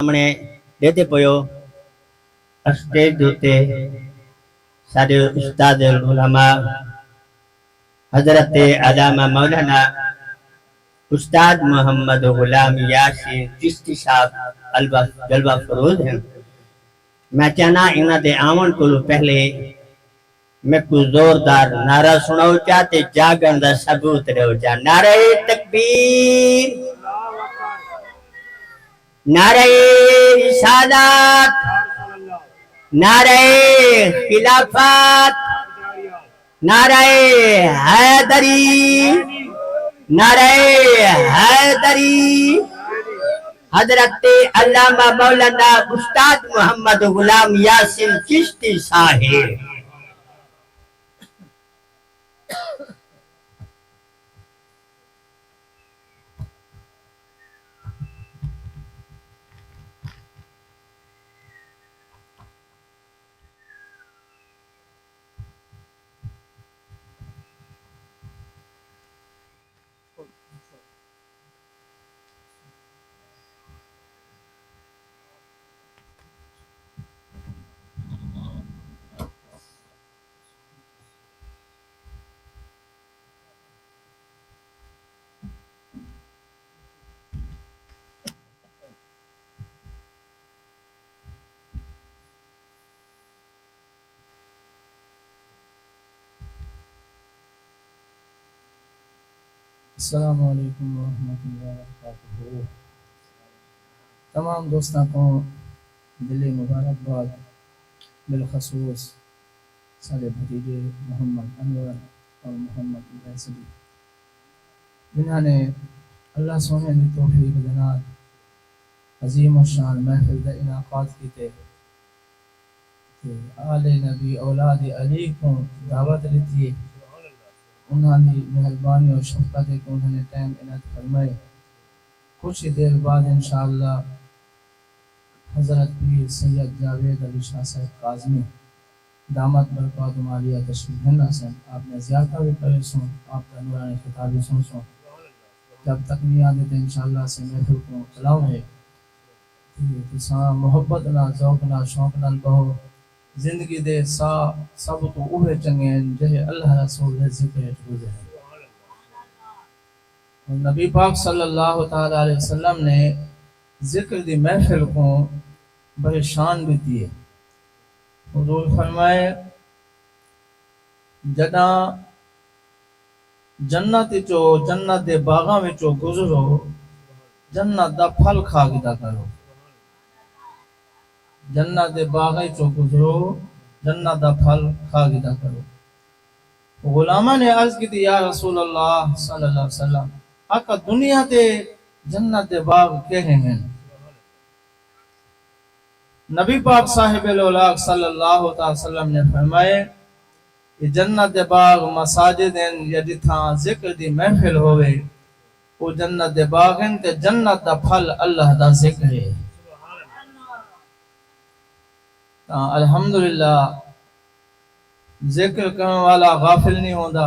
سامنے دیتے پویو اسٹیج دوتے سارے استاد العلماء حضرت علامہ مولانا استاد محمد غلام یاسین چشتی صاحب جلوہ فروز ہیں. میں چاہنا انہاں دے آمن کو پہلے میں کو زوردار نعرہ سناؤ چاہتے جاگن دا ثبوت رہو چاہ. نعرہ تکبیر، نعرہ رسالت، نعرہ خلافت، نعرہ حیدری، نعرہ حیدری. حضرت علامہ مولانا استاد محمد غلام یاسین چشتی صاحب. السلام علیکم ورحمۃ اللہ وبرکاتہ. تمام دوستوں کو دلی مبارکباد، بالخصوص سارے بھتیجے محمد انور اور محمد ابراہیم جنہوں نے اللہ سونے کی توفیق دنات عظیم الشان محفل کا انعقاد کیتے کہ آل نبی اولاد علی کو دعوت دیتی ہے. انہوں نے مہربانی اور شفقت کو انہوں نے ٹائم عنایت فرمائے. کچھ ہی دیر بعد انشاءاللہ حضرت پیر سید جاوید علی شاہ صاحب کاظمی دامت برکات مالیہ تشریف ہن حسن آپ نے زیارتہ بھی کرے سوں، آپ کا نورانی خطابی سوں. جب تک نہیں آگے تو انشاءاللہ سے محفل کو چلاؤں ہے تو محبت نہ ذوق نہ شوق نہ کہو زندگی دے سب تو اوہ چنگے ہیں جہے اللہ رسول دے ذکر گزرے. نبی پاک صلی اللہ تعالی علیہ وسلم نے ذکر دی محفل کو بڑے شان دیتی ہے. حضور فرمائے جنا جنت چو جنت دے باغاں وچوں گزرو جنت دا پھل کھا گدا کرو. جنت دے باغاں چو گزرو جنت دا پھل کھا گدا کرو. غلامہ نے عرض کی تھی یا رسول اللہ صلی اللہ علیہ وسلم آقا دنیا تے جنت دے باغ کہے ہیں. نبی پاک صاحب الاولاق صلی اللہ علیہ وسلم نے فرمائے کہ جنت دے باغ مساجد ہیں یا جتھاں ذکر دی محفل ہوئے وہ جنت دے باغ ہیں تے جنت دا پھل اللہ دا ذکر ہے. الحمدللہ ذکر کرنے والا غافل نہیں ہوندا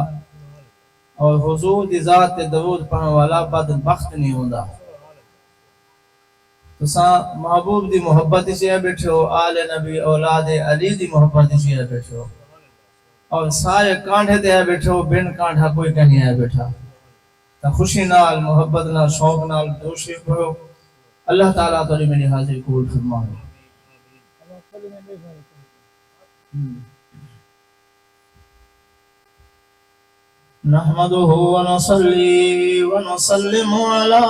اور حضور دی ذات تے درود پڑھنے والا بدبخت نہیں ہوندا. تو محبوب دی محبت سے بیٹھو، آل نبی اولاد علی دی محبت سے بیٹھو اور سارے کانڈھے دے بیٹھو، بن کانڈھا کوئی کہیں ہے بیٹھا. تو خوشی نال محبت نال شوق نال دوشی پڑھو. اللہ تعالیٰ تعالی میری حاضری قبول فرمائے. نحمده ونصلي ونسلم على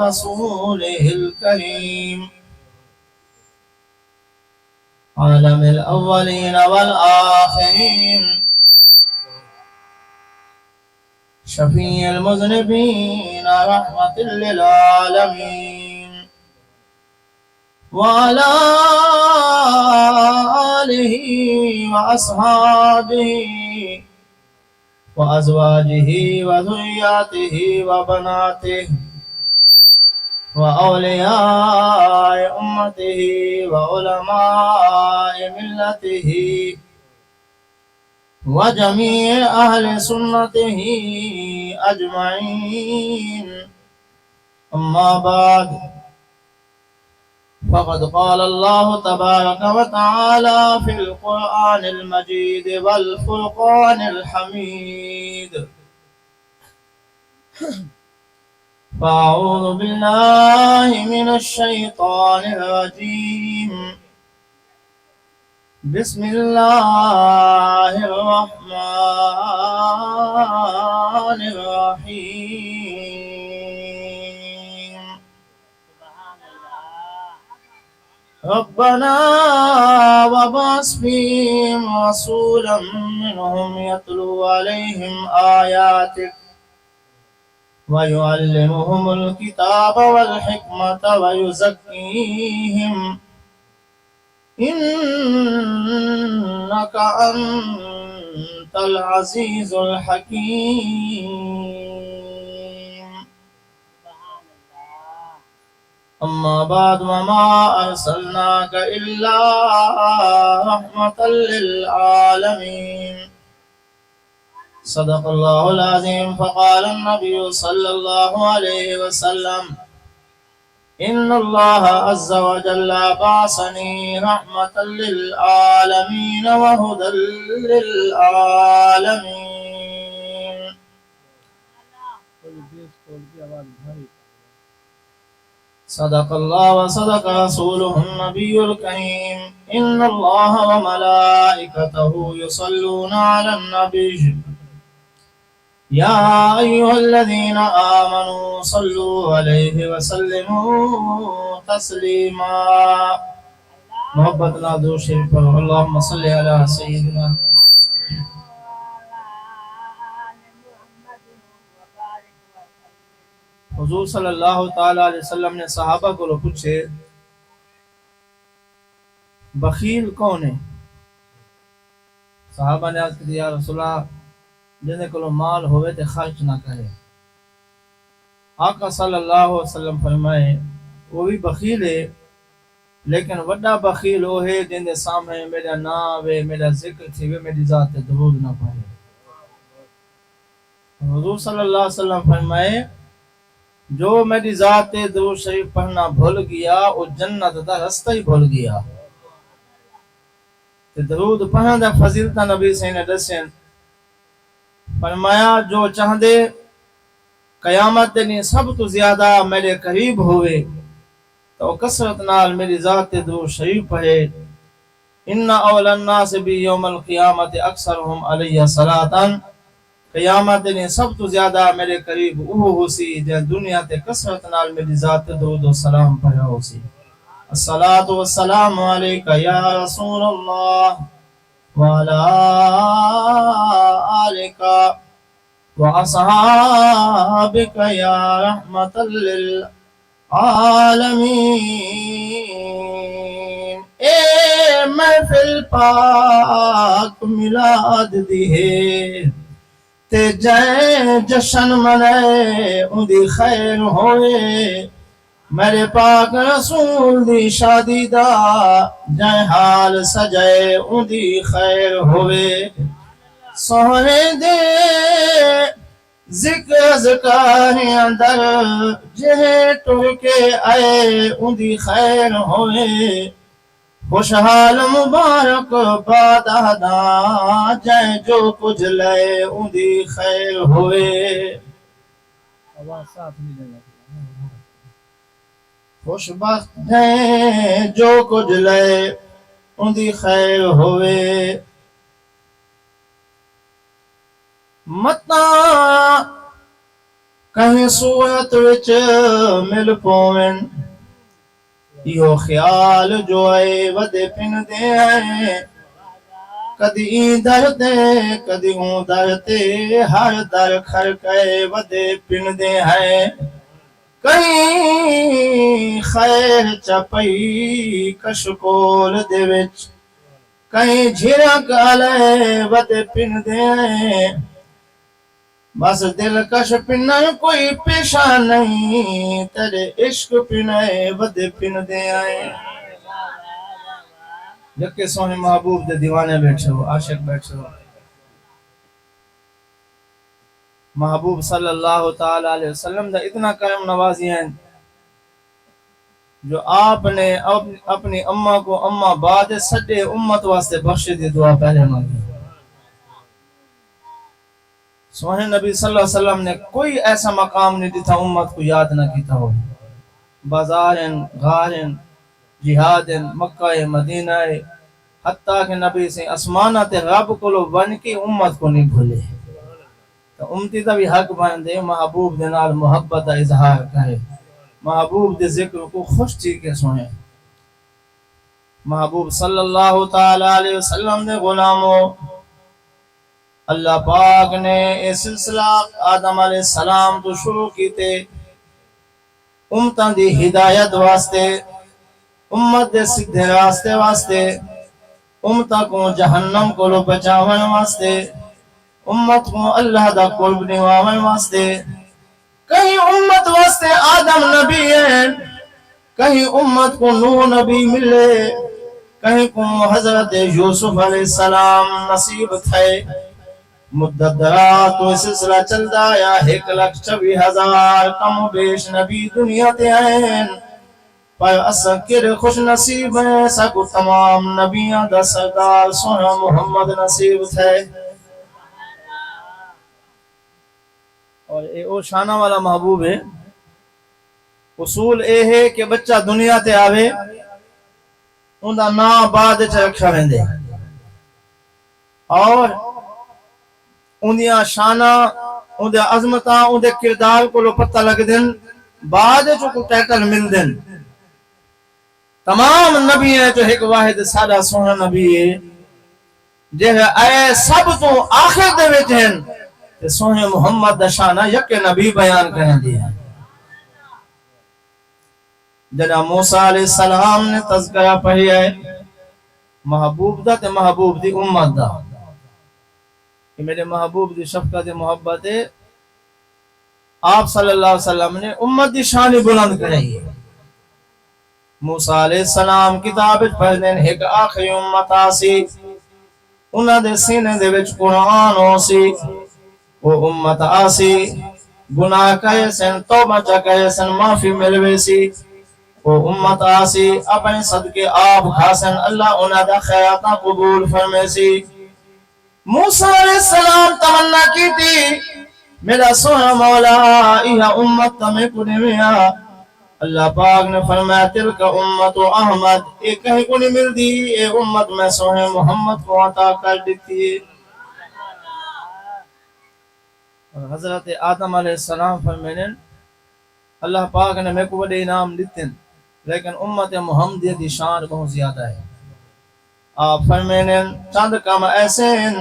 رسوله الكريم عالم الأولين والآخرين شفيع المذنبين رحمة للعالمين وعلى آله وأصحابه وأزواجه وذرياته وبناته وأولياء أمته وعلماء ملته وجميع أهل سنته أجمعين. أما بعد فقد قال الله تبارك وتعالى في القرآن المجيد والفرقان الحميد. فأعوذ بالله من الشيطان الرجيم. بسم الله الرحمن الرحيم. ربنا وابعث فيهم رسولا منهم يتلو عليهم آياتك ويعلمهم الكتاب والحكمة ويزكيهم إنك أنت العزيز الحكيم. أما بعد وما أرسلناك إلا رحمة للعالمين. صدق الله العظيم. فقال النبي صلى الله عليه وسلم إن الله عز وجل بعثني رحمة للعالمين وهدى للعالمين. صدق الله وصدق رسوله النبي الكريم. إن الله وملائكته يصلون على النبي يا أيها الذين آمنوا صلوا عليه وسلموا تسليما. محبت نادو شریف پر اللهم صل على سيدنا. حضور صلی اللہ تعالی علیہ وسلم نے صحابہ کو پوچھے بخیل کون ہے؟ صحابہ نے عرض کیا یا رسول اللہ جن کو مال ہوئے تے خرچ نہ کرے. آقا صلی اللہ علیہ وسلم فرمائے وہ بھی بخیل ہے لیکن وڈا بخیل وہ ہے جن دے سامنے میرا نام وے میرا ذکر تھی وے میری ذات درود نہ پڑھے. حضور صلی اللہ علیہ وسلم فرمائے جو میری ذات درود شریف پڑھنا بھول گیا وہ جنت دا رستہ ہی بھول گیا. تے درود پڑھنا دا فضیلت نبی سے نے دسن. فرمایا جو چاہدے قیامت دن سب تو زیادہ میرے قریب ہوئے تو کثرت نال میری ذات درود شریف پڑھے. ان اول الناس بی یوم القیامت اکثرهم علی صلاۃ. قیامت دن سب تو زیادہ میرے قریب وہ ہوسی جن دنیا تے کثرت نال میری ذات درود و سلام پڑھا ہوسی. الصلاۃ والسلام علیک یا رسول اللہ وعلى آلك وأصحابك يا رحمة للعالمين. اے محفل پاک ملاد دی ہے تے جائے جشن منائے ان دی خیر ہوئے. میرے پاک رسول دی شادی دا جائے حال سجائے ان دی خیر ہوئے. سونے دے ذکر ذکار اندر جہے ٹر کے آئے ان دی خیر ہوئے. خوشحال مبارک بادہ جائے جو کچھ لے ان دی خیر ہوئے. خوش بخت ہیں جو کچھ لے ان دی خیر ہوئے. متا کہیں صورت وچ مل پوین یہ خیال جو آئے ودے پن دے ہیں. کدی در تے کدی ہوں در تے ہر در کھڑکے ودے پن دے ہیں. کہیں خیر چپئی کشکول دے وچ کہیں جھرک آلے ودے پن دے ہیں. بس دل کش پنہ کوئی پیشہ نہیں تیرے عشق پنہ ودے پن دے آئیں. جبکہ سونے محبوب دے دیوانے بیٹھے ہو عاشق بیٹھے ہو. محبوب صلی اللہ تعالی علیہ وسلم دا اتنا کرم نوازی ہیں جو آپ نے اپنی اماں کو اماں بعد سڈے امت واسطے بخش دی دعا پہلے مانگی. سونے نبی صلی اللہ علیہ وسلم نے کوئی ایسا مقام نہیں دیتا امت کو یاد نہ کیتا ہو. بازارن غارن جہادن مکہ مدینہ حتیٰ کہ نبی سے اسمانہ تے رب کو بن کے امت کو نہیں بھولے. تو امتی دا بھی حق بندے محبوب دے نال محبت دا اظہار کرے, محبوب دے ذکر کو خوش تھی کے سوئے. محبوب صلی اللہ تعالی علیہ وسلم نے غلاموں, اللہ پاک نے یہ سلسلہ آدم علیہ السلام تو شروع کی تے امتاں دی ہدایت واسطے, امت دے سیدھے راستے واسطے, امتاں کو جہنم کو بچاون واسطے, امت کو اللہ دا قرب نواون واسطے. کہیں امت واسطے آدم نبی ہیں, کہیں امت کو نوح نبی ملے, کہیں کو حضرت یوسف علیہ السلام نصیب تھے. مدت درات تو سلسلہ چلتا یا 1,26,000 کم و بیش نبی دنیا تے ہیں, پر اسکر خوش نصیب ہیں سکو تمام نبیاں دا سردار سونا محمد نصیب تھے. اور اے او شانہ والا محبوب ہے. اصول اے ہے کہ بچہ دنیا تے آوے ان دا نام بعد چ رکھا ویندے, اور ان دیاں شانہ, ان دے عظمتاں, ان دے کردار کو پتہ لگ دن بعد چ کو ٹائٹل مل دن. تمام نبی ہیں تو ایک واحد سادہ سونا نبی ہے جے اے سب تو آخر دے وچ ہیں تے سونے محمد دا شانہ یک نبی بیان کرن دی ہے. جناب موسیٰ علیہ السلام نے تذکرہ پڑھی ہے محبوب دا تے محبوب دی امت دا, کہ میرے محبوب دی شفقت محبت ہے. آپ صلی اللہ علیہ وسلم نے امت دی شان بلند کرائی ہے. موسیٰ علیہ السلام کتاب پڑھ دین ایک آخری امت آسی, انہاں دے سینے دے وچ قرآن ہو سی, وہ امت آسی گناہ کہے سن توبہ چا کہے سن معافی ملوے سی. وہ امت آسی اپنے صدقے آپ کھاسن اللہ انہاں دا خیراتاں قبول فرمے سی. موسیٰ علیہ السلام تمنا کی تھی میرا سونا مولا یہ امت تمہیں کو نہیں میا. اللہ پاک نے فرمایا تلک امت احمد, ایک کہیں کو نہیں مل دی, اے امت میں سونے محمد کو عطا کر دیتی. حضرت آدم علیہ السلام فرمائیں اللہ پاک نے میں کو بڑے انعام دیتے ہیں, لیکن امت محمدیہ دی شان بہت زیادہ ہے. آپ فرمائیں چند کام ایسے ہیں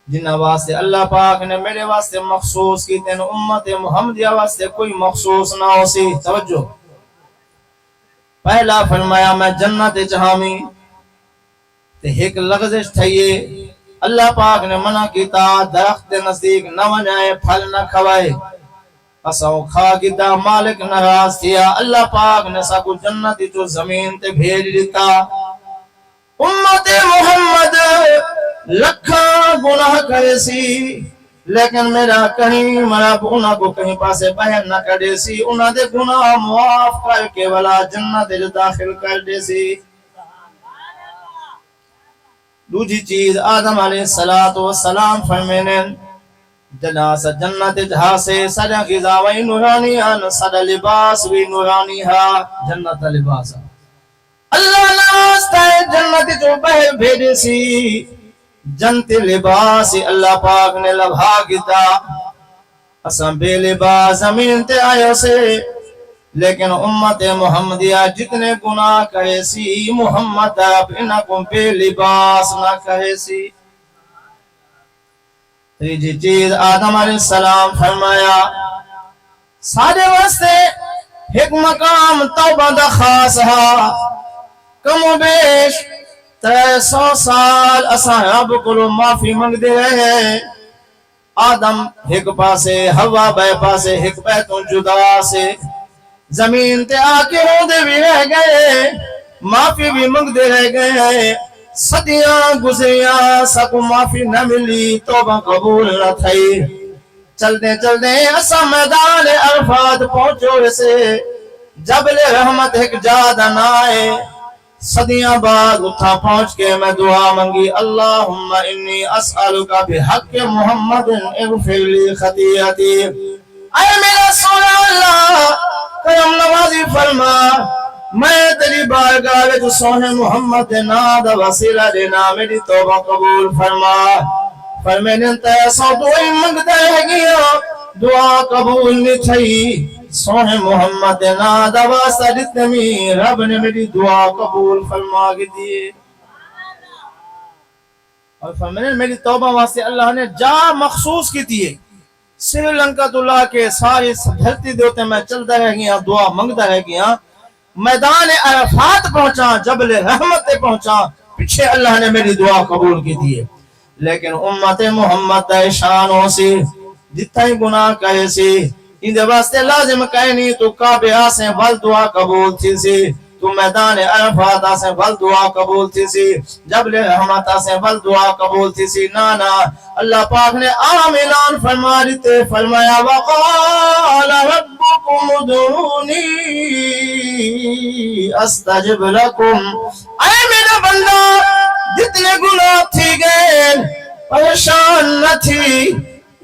جنہ واسطے اللہ پاک نے میرے واسطے مخصوص کی تین, امت محمدیہ واسطے کوئی مخصوص نہ ہو سی. توجہ, پہلا فرمایا میں جنت چاہمی تے ایک لغزش تھئیے, اللہ پاک نے منع کیتا درخت دے نزدیک نہ ونجائے پھل نہ کھوائے. اساں کھا کیتا مالک ناراض تھیا, اللہ پاک نے ساکو جنت جو زمین تے بھیج دیتا. امت محمد لکھاں گناہ کرے سی, لیکن میرا کہیں مراب انہاں کو کہیں پاسے باہر نہ کر دے سی, انہاں دے گناہ معاف کر کے والا جنت جو داخل کر دے سی. دوجی چیز آدم علیہ السلام فرمینے جناس جنت جہاں سے سدا غذا وی نورانی ہن سدا لباس وی نورانی ہا. جنت لباس اللہ ناستا ہے جنت جو بہر بھیجے سی, جنت لباس اللہ پاک نے لبھا گتا. اساں بے لباس زمین تے آئے سے, لیکن امت محمدیہ جتنے گناہ کرے سی محمد اب انہاں کو بے لباس نہ کہے سی. تیجی چیز آدم علیہ السلام فرمایا سارے واسطے ایک مقام توبہ دا خاص ہا. کم و بیش 300 سال اساں رب کو معافی منگ دے رہے. آدم ایک پاسے ہوا بے پاسے ایک بیتوں جدا سے, زمین تے آکے ہوندے بھی رہ گئے, معافی بھی منگ دے رہ گئے. صدیاں گزریاں سب معافی نہ ملی, توبہ قبول نہ تھئی. چل دے اسا میدان عرفات پہنچو سے, جبل رحمت ایک جاد نائے صدیاں بعد اتھا پہنچ کے میں دعا منگی اللہم انی اسألوکا بحق محمد اغفر لی خطیئتی اے میرا سونا اللہ کرم نوازی فرما میں تیری بارگاہ وچ سونے محمد ناد وسیلہ دینا میری توبہ قبول فرما فرمینے تے سو دعائی منگتا ہے گیا دعا قبول نہیں تھی سونے محمد ناد واسطہ دیتنی رب نے میری دعا قبول فرما کے دیے اور فرمینے میری توبہ واسطے اللہ نے جا مخصوص کی دیے سری لنکا اللہ کے ساری دھرتی دیوتے میں چلتا رہ گیا دعا منگتا رہ گیا میدان عرفات پہنچا جبل رحمت پہنچا پیچھے اللہ نے میری دعا قبول کی دیے لیکن امت محمد شانوں سے جتنا ہی گناہ کہے سی ان دے واسطے لازم کہنی تو کعبے آسیں ول دعا قبول تھی سی تو میدان عرفات آسیں ول دعا قبول تھی سی جبل رحمت آسیں ول دعا قبول تھی سی نانا اللہ پاک نے عام اعلان فرما دیتے فرمایا وقال ربکم ادعونی استجب لکم اے میرا بندہ جتنے گناہ تھی گئے پریشان نہ تھی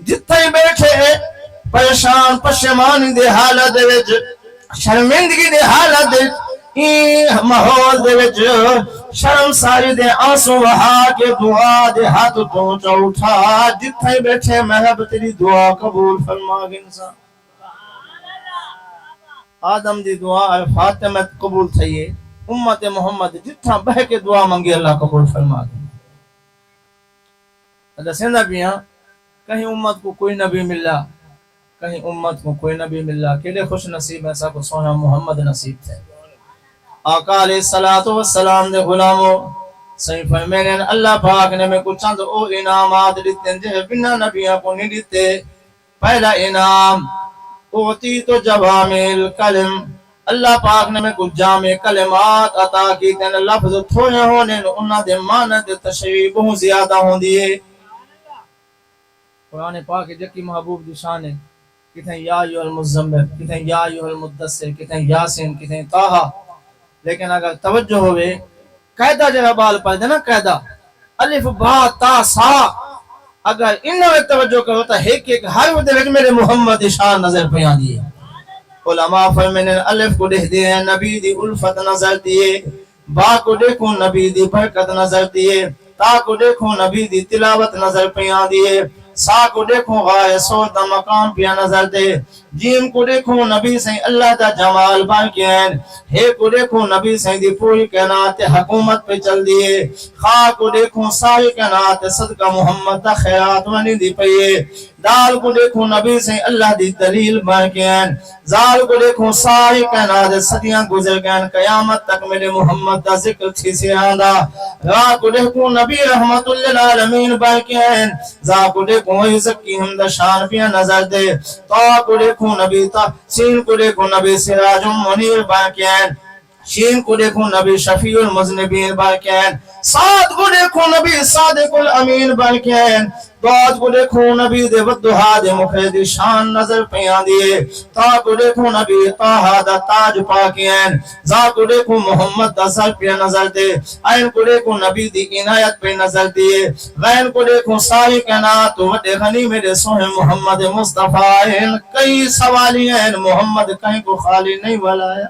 جتنے بیٹھے پریشان پشمانی دے حالت دے وچ شرمندگی دے حالت دے ماحول دے وچ شرم ساری دے آنسو وہا کے دعا دے ہاتھ تو اٹھا جتنے بیٹھے میں رب تیری دعا قبول فرما گنسا آدم دی دعا عرفات میں قبول تھئیے امت محمد جتنا بہ کے دعا منگی اللہ قبول فرما گئے اللہ سیندہ بھی ہاں کہیں امت کو کوئی نبی ملا کہیں امت کو کوئی نبی ملا کیلے خوش نصیب ایسا کو سونا محمد نصیب تھے آقا علیہ السلام دے غلاموں صحیح فرمینے اللہ پاک نے میں کچھ چند او انعامات دیتے ہیں جہے بنا نبیوں کو نہیں دیتے پہلا انعام اوتی تو جوامل کلم اللہ پاک نے میں کچھ جامع کلمات عطا کی تین لفظ تھوڑے ہونے انہاں دے معنی دے تشریح بہت زیادہ ہوں دیئے قرآن پاک جکی محبوب دی شان ہے کتنے یا ایوہ المزمل کتنے یا ایوہ المدثر کتنے یاسین کتنے طاہا لیکن اگر توجہ ہوئے قیدہ جگہ بال پڑھ دینا قیدہ الف با تا سا اگر انہوں ایک توجہ کرو تا ایک ہر وقت وقت میرے محمد شان نظر پیان دیئے علماء فرمینے الف کو دیکھ دیئے نبی دی الفت نظر دیئے با کو دیکھو نبی دی برکت نظر دیئے تا کو دیکھو نبی دی تلاوت نظر پیان دیئے سا کو دیکھو غائے صوت دا مقام پیا نظر دے جیم کو دیکھو نبی سے اللہ دا جمال باقین ہے کو دیکھو نبی سے دی پوری کائنات حکومت پہ چل دیئے خواہ کو دیکھو ساری کائنات صدقہ محمد دا خیرات ونی دی پئیے دال کو دیکھو نبی سے اللہ دی دلیل باقین زال کو دیکھو ساری کائنات صدیاں گزر گئن قیامت تک میرے محمد دا ذکر تھی سے آندہ را کو دیکھو نبی رحمت للعالمین باقین زا کو دیکھو وہی زکی ہم شان پیا نظر دے تا کو دیکھو نبی تا سین کو دیکھو نبی سراج منیر باقین شین کو دیکھو نبی شفیع المذنبین باقین سات کو دیکھو نبی صادق الامین باقین بعد کو دیکھو نبی دے ودہا دے مخیدی شان نظر پیان دیئے تا کو دیکھو نبی طاہا دا تاج پاکین زا کو دیکھو محمد دا سر پہ نظر دے این کو دیکھو نبی دی عنایت پہ نظر دیئے غین کو دیکھو ساری کائنات وڈے غنی میرے سوہے محمد مصطفیٰ ان کئی سوالی ہیں محمد کہیں کو خالی نہیں والا ہے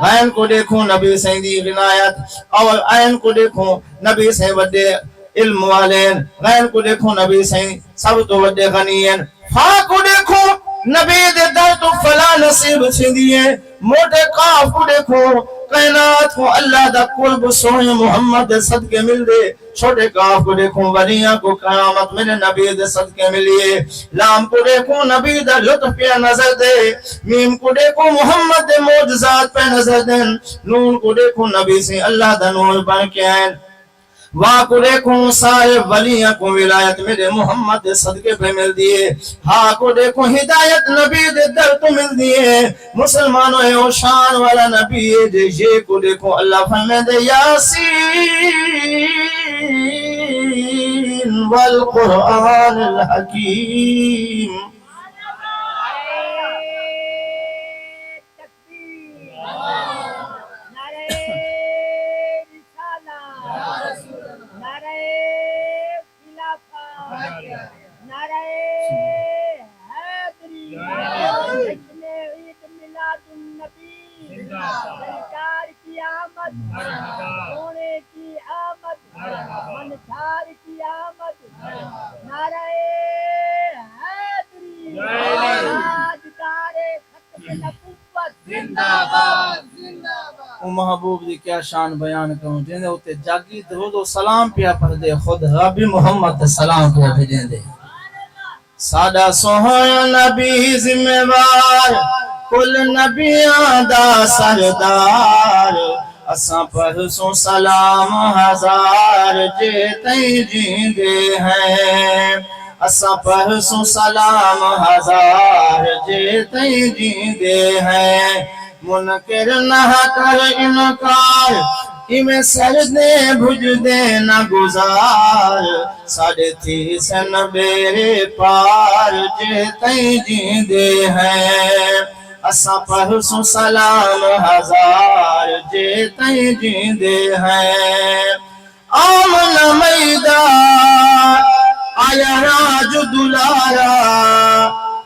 غین کو دیکھو نبی سے دی عنایت اور این کو دیکھو نبی سے وڈے علم والین غیر کو دیکھو نبی سے سب تو وڈے غنین فا کو دیکھو نبی دے در تو فلا نصیب سے دیئے موٹے قاف کو دیکھو کائنات کو اللہ دا قرب سوئے محمد دے صدقے مل دے چھوٹے قاف کو دیکھو ولیاں کو قیامت میرے نبی دے صدقے ملیے لام کو دیکھو نبی دا لطف پہ نظر دے میم کو دیکھو محمد دے معجزات پہ نظر دے نون کو دیکھو نبی سے اللہ دا نور بن کے آئین وہاں کو دیکھو سارے ولیاں کو ولایت میرے محمد دے صدقے پہ مل دیئے ہاں کو دیکھو ہدایت نبی دے در تو مل دیئے مسلمانوں ہے وہ شان والا نبی دے یہ کو دیکھو اللہ فرمے دے یاسین والقرآن الحکیم سونے کی آمد منصار کی آمد نعرہ حیدری تاجدار ختم نبوت زندہ باد او محبوب دی کیا شان بیان کروں جن دے اوتے جاگی درود و سلام پیا پڑھ دے خود رب محمد تے سلام پیا بھیجیں دے ساڈا سوہنا نبی ذمہ وار کل نبیاں دا سردار اساں پرسوں سلام ہزار جے تئیں جیندے ہیں اساں پرسوں سلام ہزار جے تئیں جیندے ہیں منکر نہ کر انکار میں سجدے بھج دے نہ گزار ساڑھے تھی سن بیرے پار جے تئیں جیندے ہیں اساں پرسوں سلام ہزار جے تئیں جیندے ہیں آمن میدان آیا راج دلارا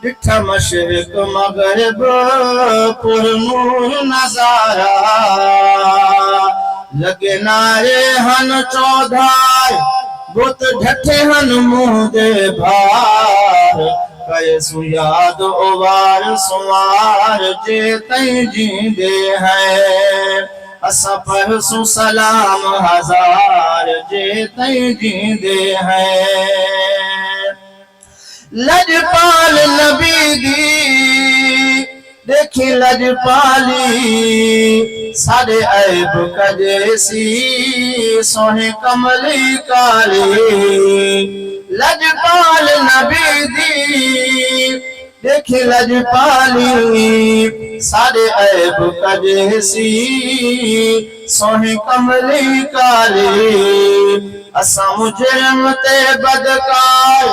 ڈٹھا مشرق مغرب پر نور نظارہ لگے نعرے ہن چودھار بت ڈھٹے ہن منہ دے بھار کئے سو یاد اوار سوار جے تئیں جیندے ہیں اساں پرسوں سلام ہزار جے تئیں جیندے ہیں لجپال نبی دی دیکھی لجپالی سارے عیب کجیسی سونے کملی کالی لجپال نبی دی دیکھی لجپالی سارے عیب کجیسی سونے کملی کالی اساں مجرم تے بدکار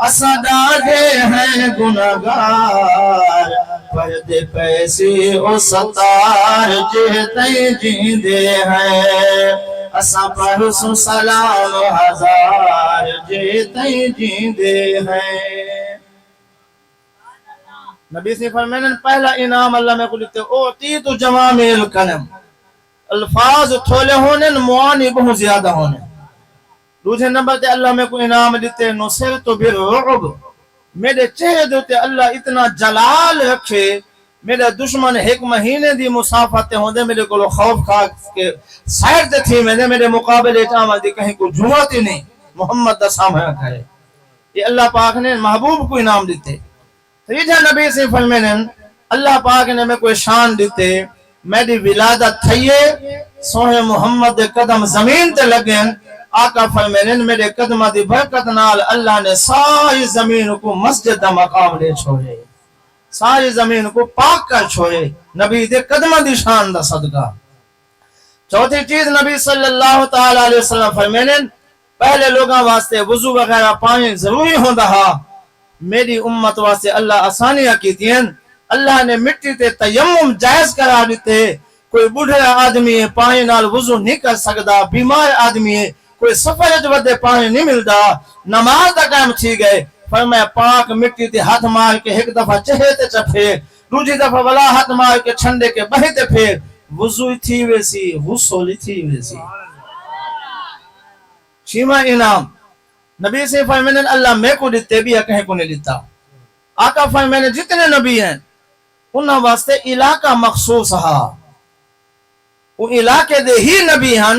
اساں ڈاڈے ہیں گناہگار پردے پیسے او ستار جے تئیں جیندے ہیں اساں پرسوں سلام ہزار جے تئیں جیندے ہیں نبی سے فرمائیں پہلا انعام اللہ میں کو لیتے اوتیت جوامع الکلم الفاظ تھولے ہونے معانی بہت زیادہ ہونے دوسرے نمبر تے اللہ میں کو انعام دیتے نصرت بالرعب میرے چہرے دیتے اللہ اتنا جلال رکھے میرے دشمن ایک مہینے دی مسافت ہوندے میرے کو خوف کھا کے سائر تے تھی میرے مقابلے چاہاں دی کہیں کو جمعت ہی نہیں محمد دا سامنے کرے یہ اللہ پاک نے محبوب کو انعام دیتے تیجا نبی سے فرمائیں اللہ پاک نے میں کوئی شان دیتے میری ولادت تھئیے سوہے محمد دے قدم زمین تے لگیں آقا فرمائیں میرے قدمہ دی برکت نال اللہ نے ساری زمین کو مسجد دا مقام لے چھوڑے ساری زمین کو پاک کر چھوڑے نبی دے قدمہ دی شان دا صدقہ چوتھی چیز نبی صلی اللہ تعالی علیہ وسلم فرمائیں پہلے لوگاں واسطے وضو وغیرہ پانی ضروری ہوندہ میری امت واسطے اللہ آسانیاں کی دیں اللہ نے مٹی تے تیمم جائز کرا دیتے کوئی بڑھا آدمی ہے پانی نال وضو نہیں کر سکتا بیمار آدمی ہے کوئی سفر ودے پانی نہیں ملتا نماز دا ٹائم تھی گئے فرمایا پاک مٹی تے ہاتھ مار کے ایک دفعہ چہرے تے چپھے دوسری دفعہ ولا ہاتھ مار کے چھنڈے کے بہے تے پھر وضو تھی ویسی غسل تھی ویسی چھیواں انعام نبی سے فرمائیں اللہ میں کو دیتے بھی ہے کہیں کو نہیں دیتا آقا فرمائیں جتنے نبی ہیں انہاں واسطے علاقہ مخصوص ہا وہ علاقے دے ہی نبی ہیں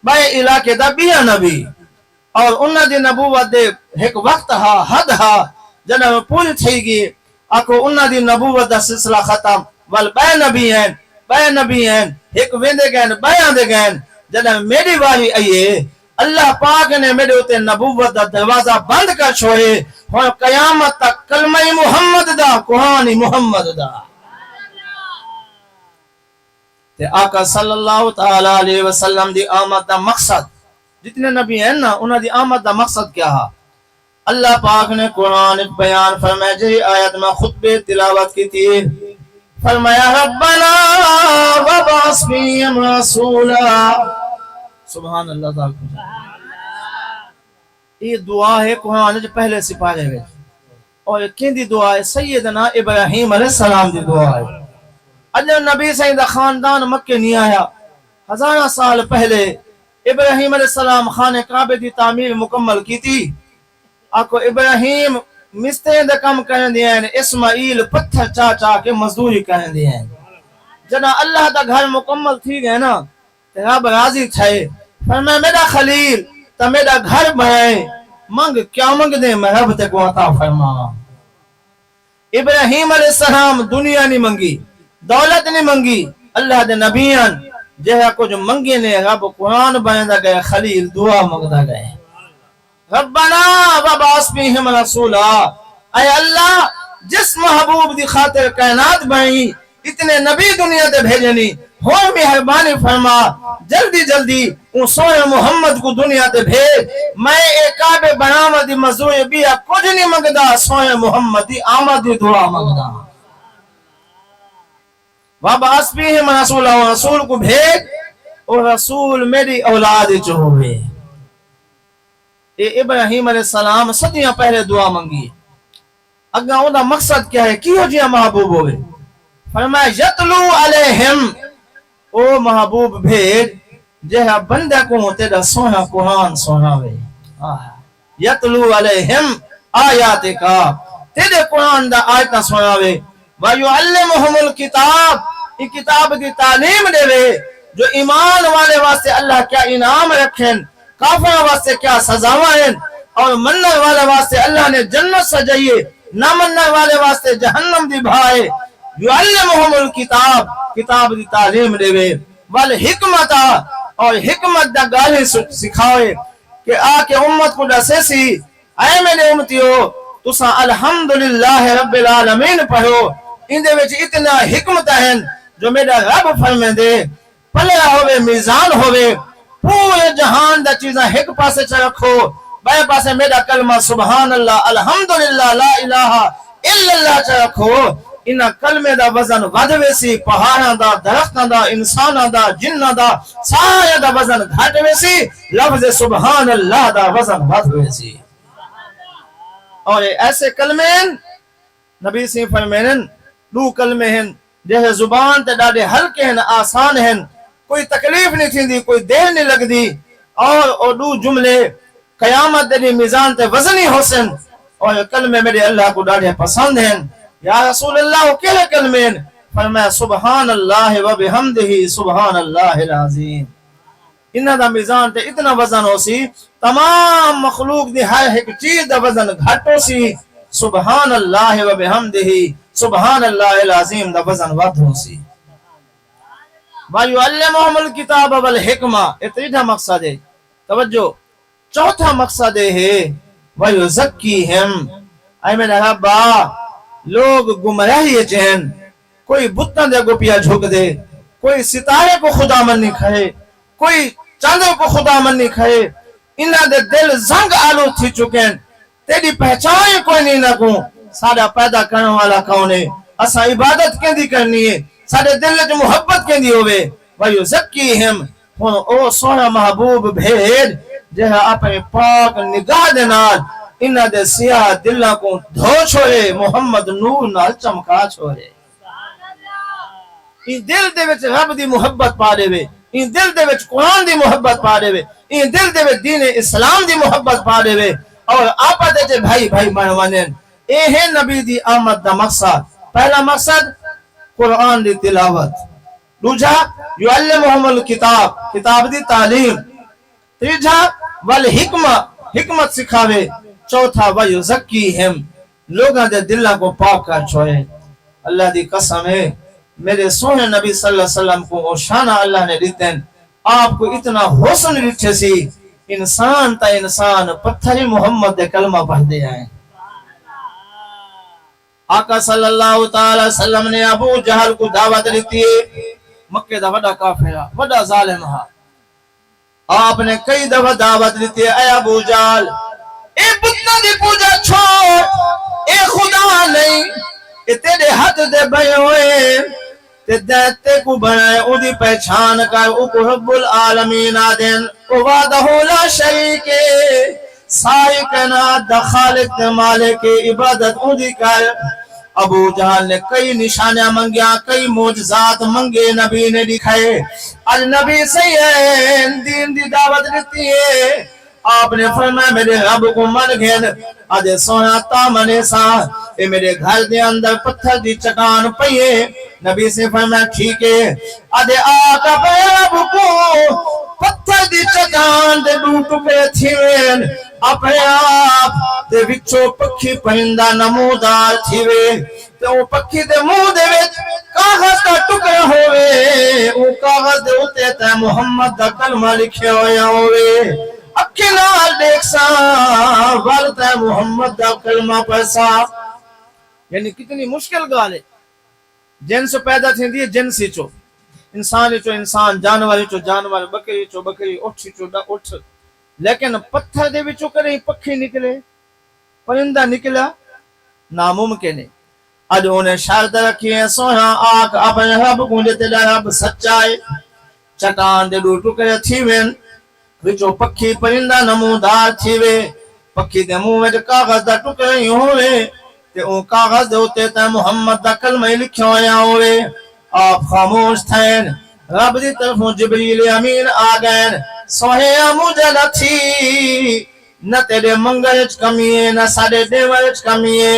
بائے علاقے دا بھی نبی اور انہاں دی نبوت دے ایک وقت ہا حد ہا جنہ میں پوری تھی گی آکو انہاں دی نبوت دا سلسلہ ختم وال بائے نبی ہیں ایک ویندے گئن بائے آندے گئن جنہ میری واری آئیے اللہ پاک نے میرے ہوتے نبوت دا دروازہ بند کر چھوڑے اور قیامت تک کلمہ محمد دا قرآن محمد دا تے آقا صلی اللہ تعالی علیہ وسلم دی آمد دا مقصد جتنے نبی ہیں نا انہاں دی آمد دا مقصد کیا ہے اللہ پاک نے قرآن بیان فرمایا جی آیت میں خطبے تلاوت کی تھی فرمایا ربنا وبعث فیہم رسولا سبحان اللہ تعالی یہ دعا ہے قرآن جو پہلے سپارے ہوئے اور کین دی دعا ہے سیدنا ابراہیم علیہ السلام دی دعا ہے اجل نبی سید خاندان مکہ نہیں آیا ہزارہ سال پہلے ابراہیم علیہ السلام خانہ کعبے دی تعمیر مکمل کی تھی. آکو ابراہیم مستری دا کم کرن دیا ہے، اسماعیل پتھر چا چا کے مزدوری کرن دیا ہے. جنا اللہ دا گھر مکمل تھی گئے نا تے رب راضی تھے، فرمایا میرا خلیل تا میرا گھر بنائے، منگ کیا منگ دے میں رب تے کو عطا فرماواں. ابراہیم علیہ السلام دنیا نہیں منگی، دولت نہیں منگی، اللہ دے نبیان جہاں کچھ منگی نے رب قرآن بندا گئے، خلیل دعا منگدا گئے. ربنا وبعث فیہم رسولا، اے اللہ جس محبوب دی خاطر کائنات بنی، اتنے نبی دنیا دے بھیجنی، ہو مہربانی فرما جلدی جلدی ان سوئے محمد کو دنیا دے بھیج. میں ایک کعبے بناوہ دی مزوری بیا کچھ نہیں منگدا، سوئے محمد دی آمد دی دعا منگدا. وبعث فیہم رسولا، رسول کو بھیج اور رسول میری اولاد جو ہوئے. ابراہیم علیہ السلام صدیاں پہلے دعا منگی. اگا اودا مقصد کیا ہے؟ کیوں جی محبوب ہوئے؟ فرمایا یتلو علیہم، او محبوب بھیج جہاں بندہ کو تیرا سونا قرآن سناوے. یتلو علیہم آیات کا، تیرے قرآن دا آیتاں سناوے. وَيُعَلِّمُهُمُ الْكِتَابِ، یہ کتاب دی تعلیم دے وے. جو ایمان والے واسطے اللہ کیا انعام رکھیں، کافر واسطے کیا سزاواں ہیں، اور مننے والے واسطے اللہ نے جنت سجائیے، نہ مننے والے واسطے جہنم دی بھائے. یعلمہم الکتاب، کتاب دی تعلیم دے وے. والحکمت، اور حکمت دا گالی سکھاوے کہ آ کے امت کو دسے سی اے میرے امتیو تسا الحمدللہ رب العالمین پڑھو، ان دے وچ اتنا حکمت ہیں جو میرا رب فرمے دے. پلیا ہوئے میزان ہوئے، پورے جہان دا چیزاں ایک پاسے چا رکھو، بائیں پاسے میرا کلمہ سبحان اللہ الحمدللہ لا الہ الا اللہ چا رکھو. انہا کلمے دا وزن ودوے سی، پہاڑاں دا، درختاں دا، انساناں دا، جنہ دا، سارے دا وزن گھٹوے سی، لفظ سبحان اللہ دا وزن ودوے سی. اور ایسے کلمے ہیں نبی سے فرمائن دو کلمے ہیں جہے زبان تے ڈاڑے ہلکے ہیں، آسان ہیں، کوئی تکلیف نہیں تھی دی، کوئی دیر نہیں لگ دی، اور دو جملے قیامت دے میزان تے وزنی حسن. اور کلمے میرے اللہ کو ڈاڑے پسند ہیں. یا رسول اللہ کہے کلمے؟ فرمایا سبحان اللہ و بحمدہ سبحان اللہ العظیم. انہاں دا میزان تے اتنا وزن ہو سی، تمام مخلوق دی ہر ایک چیز دا وزن گھٹ ہو سی، سبحان اللہ و بحمدہ سبحان اللہ العظیم دا وزن ود ہو سی. وَيُعَلِّمُهُمُ الْكِتَابَ وَالْحِکْمَةَ، یہ تیسرا مقصد ہے. توجہ، چوتھا مقصد ہے وَيُزَكِّيهِمْ، اے میرا ربا لوگ گمراہی چہن، کوئی بتاں دے کو پیا جھک دے، کوئی ستارے کو خدا من نہیں کھائے، کوئی چاندے کو خدا من نہیں کھائے. انہاں دے دل زنگ آلو تھی چکیں، تیری پہچان کوئی نہیں نہ کوں. سارا پیدا کرنے والا کون ہے؟ اسا عبادت کیندی کرنی ہے، سارے دل جو محبت کیندی ہوئے. وَيُزَكِّيهِمْ، او سونا محبوب بھیج جہاں اپنے پاک نگاہ دے نال انہاں دے سیاہ دلاں کو دھو چھوڑے، محمد نور نال چمکا چھوڑے. ان دل دے وچ رب دی محبت پا دے وے، ان دل دے وچ قرآن دی محبت پا دے وے، ان دل دے وچ دین اسلام دی محبت پا دے وے. اور آپا دے بھائی بھائی مانوانین، اے ہے نبی دی آمد دا مقصد. پہلا مقصد قرآن دی تلاوت، دوجا یعلمہم الکتاب، کتاب دی تعلیم، تیجا والحکمہ، حکمت سکھاوے، چوتھا وَيُزَكِّيهِمْ، لوگاں دے دلہ کو پاک کر چھوئے. اللہ دی قسم ہے میرے سونے نبی صلی اللہ علیہ وسلم کو وہ شانہ اللہ نے دیتے ہیں. آپ کو اتنا حسن رکھے سی، انسان تا انسان پتھری محمد دے کلمہ پڑھ دے آئیں. آقا صلی اللہ تعالی وسلم نے ابو جہل کو دعوت دیتی ہے. مکہ دا وڈا کافرہ، وڈا ظالم ہا. آپ نے کئی دفعہ دعوت دیتی ہے، اے ابو جہل اے بتوں دی پوجا چھوڑ، اے خدا نہیں، اے تیرے ہاتھ دے بنے ہوئے، تے دیتے کو بنائے، او دی پہچان کر، او کو رب العالمین آدین، او وعدہ لا شریک، ساری کائنات دا خالق تے مالک عبادت او دی کر. ابو جہل نے کئی نشانیاں منگیا، کئی معجزات منگے، نبی نے دکھائے۔ آج نبی صحیح ہے، دین دی دعوت دیتی ہے۔ آپ نے فرمایا میرے رب کو من گھن آج سونا تامنے سا، اے میرے گھر دے اندر پتھر دی چٹان پئیے۔ نبی سے فرمایا ٹھیک ہے، آج آقا پہ رب کو پتھر دی چٹان دے دو ٹکڑے تھیویں، اپنے آپ دے وچوں پکھی پرندہ نمودار تھیوے، تے او پکھی دے منہ دے وچ کاغذ دا ٹکڑا ہوئے، او کاغذ دے اوتے تے محمد دا کلمہ لکھیا ہویا ہوئے۔ اکھی نال دیکھ سا والتا ہے محمد دا کلمہ پڑھسا۔ یعنی کتنی مشکل گال ہے، جن سے پیدا تھی دی جن سے چو، انسان چو انسان، جانور چو جانور، بکری چو بکری، اٹھ چو اٹھ، لیکن پتھر دے وچوں کریں پکھی نکلے، پرندہ نکلا، ناممکن ہے۔ اج انہیں شرط رکھی ہے سونا آگ اپنے رب کو تیرا رب سچائے، چٹان دے دو ٹکڑے تھیویں، وچوں پکھی پرندہ نمودار تھیوے، پکھی دے منہ وچ کاغذ دا ٹکڑے ہی ہوئے، تے اون کاغذ دے اوتے تے محمد دا کلمہ لکھیا ہویا ہوئے۔ آپ خاموش تھین، رب دی طرفوں جبریل امین آ گئے، سوہیا مجھے نہ تھی، نہ تیرے منگل وچ کمی ہے، نہ ساڈے دیور وچ کمی ہے،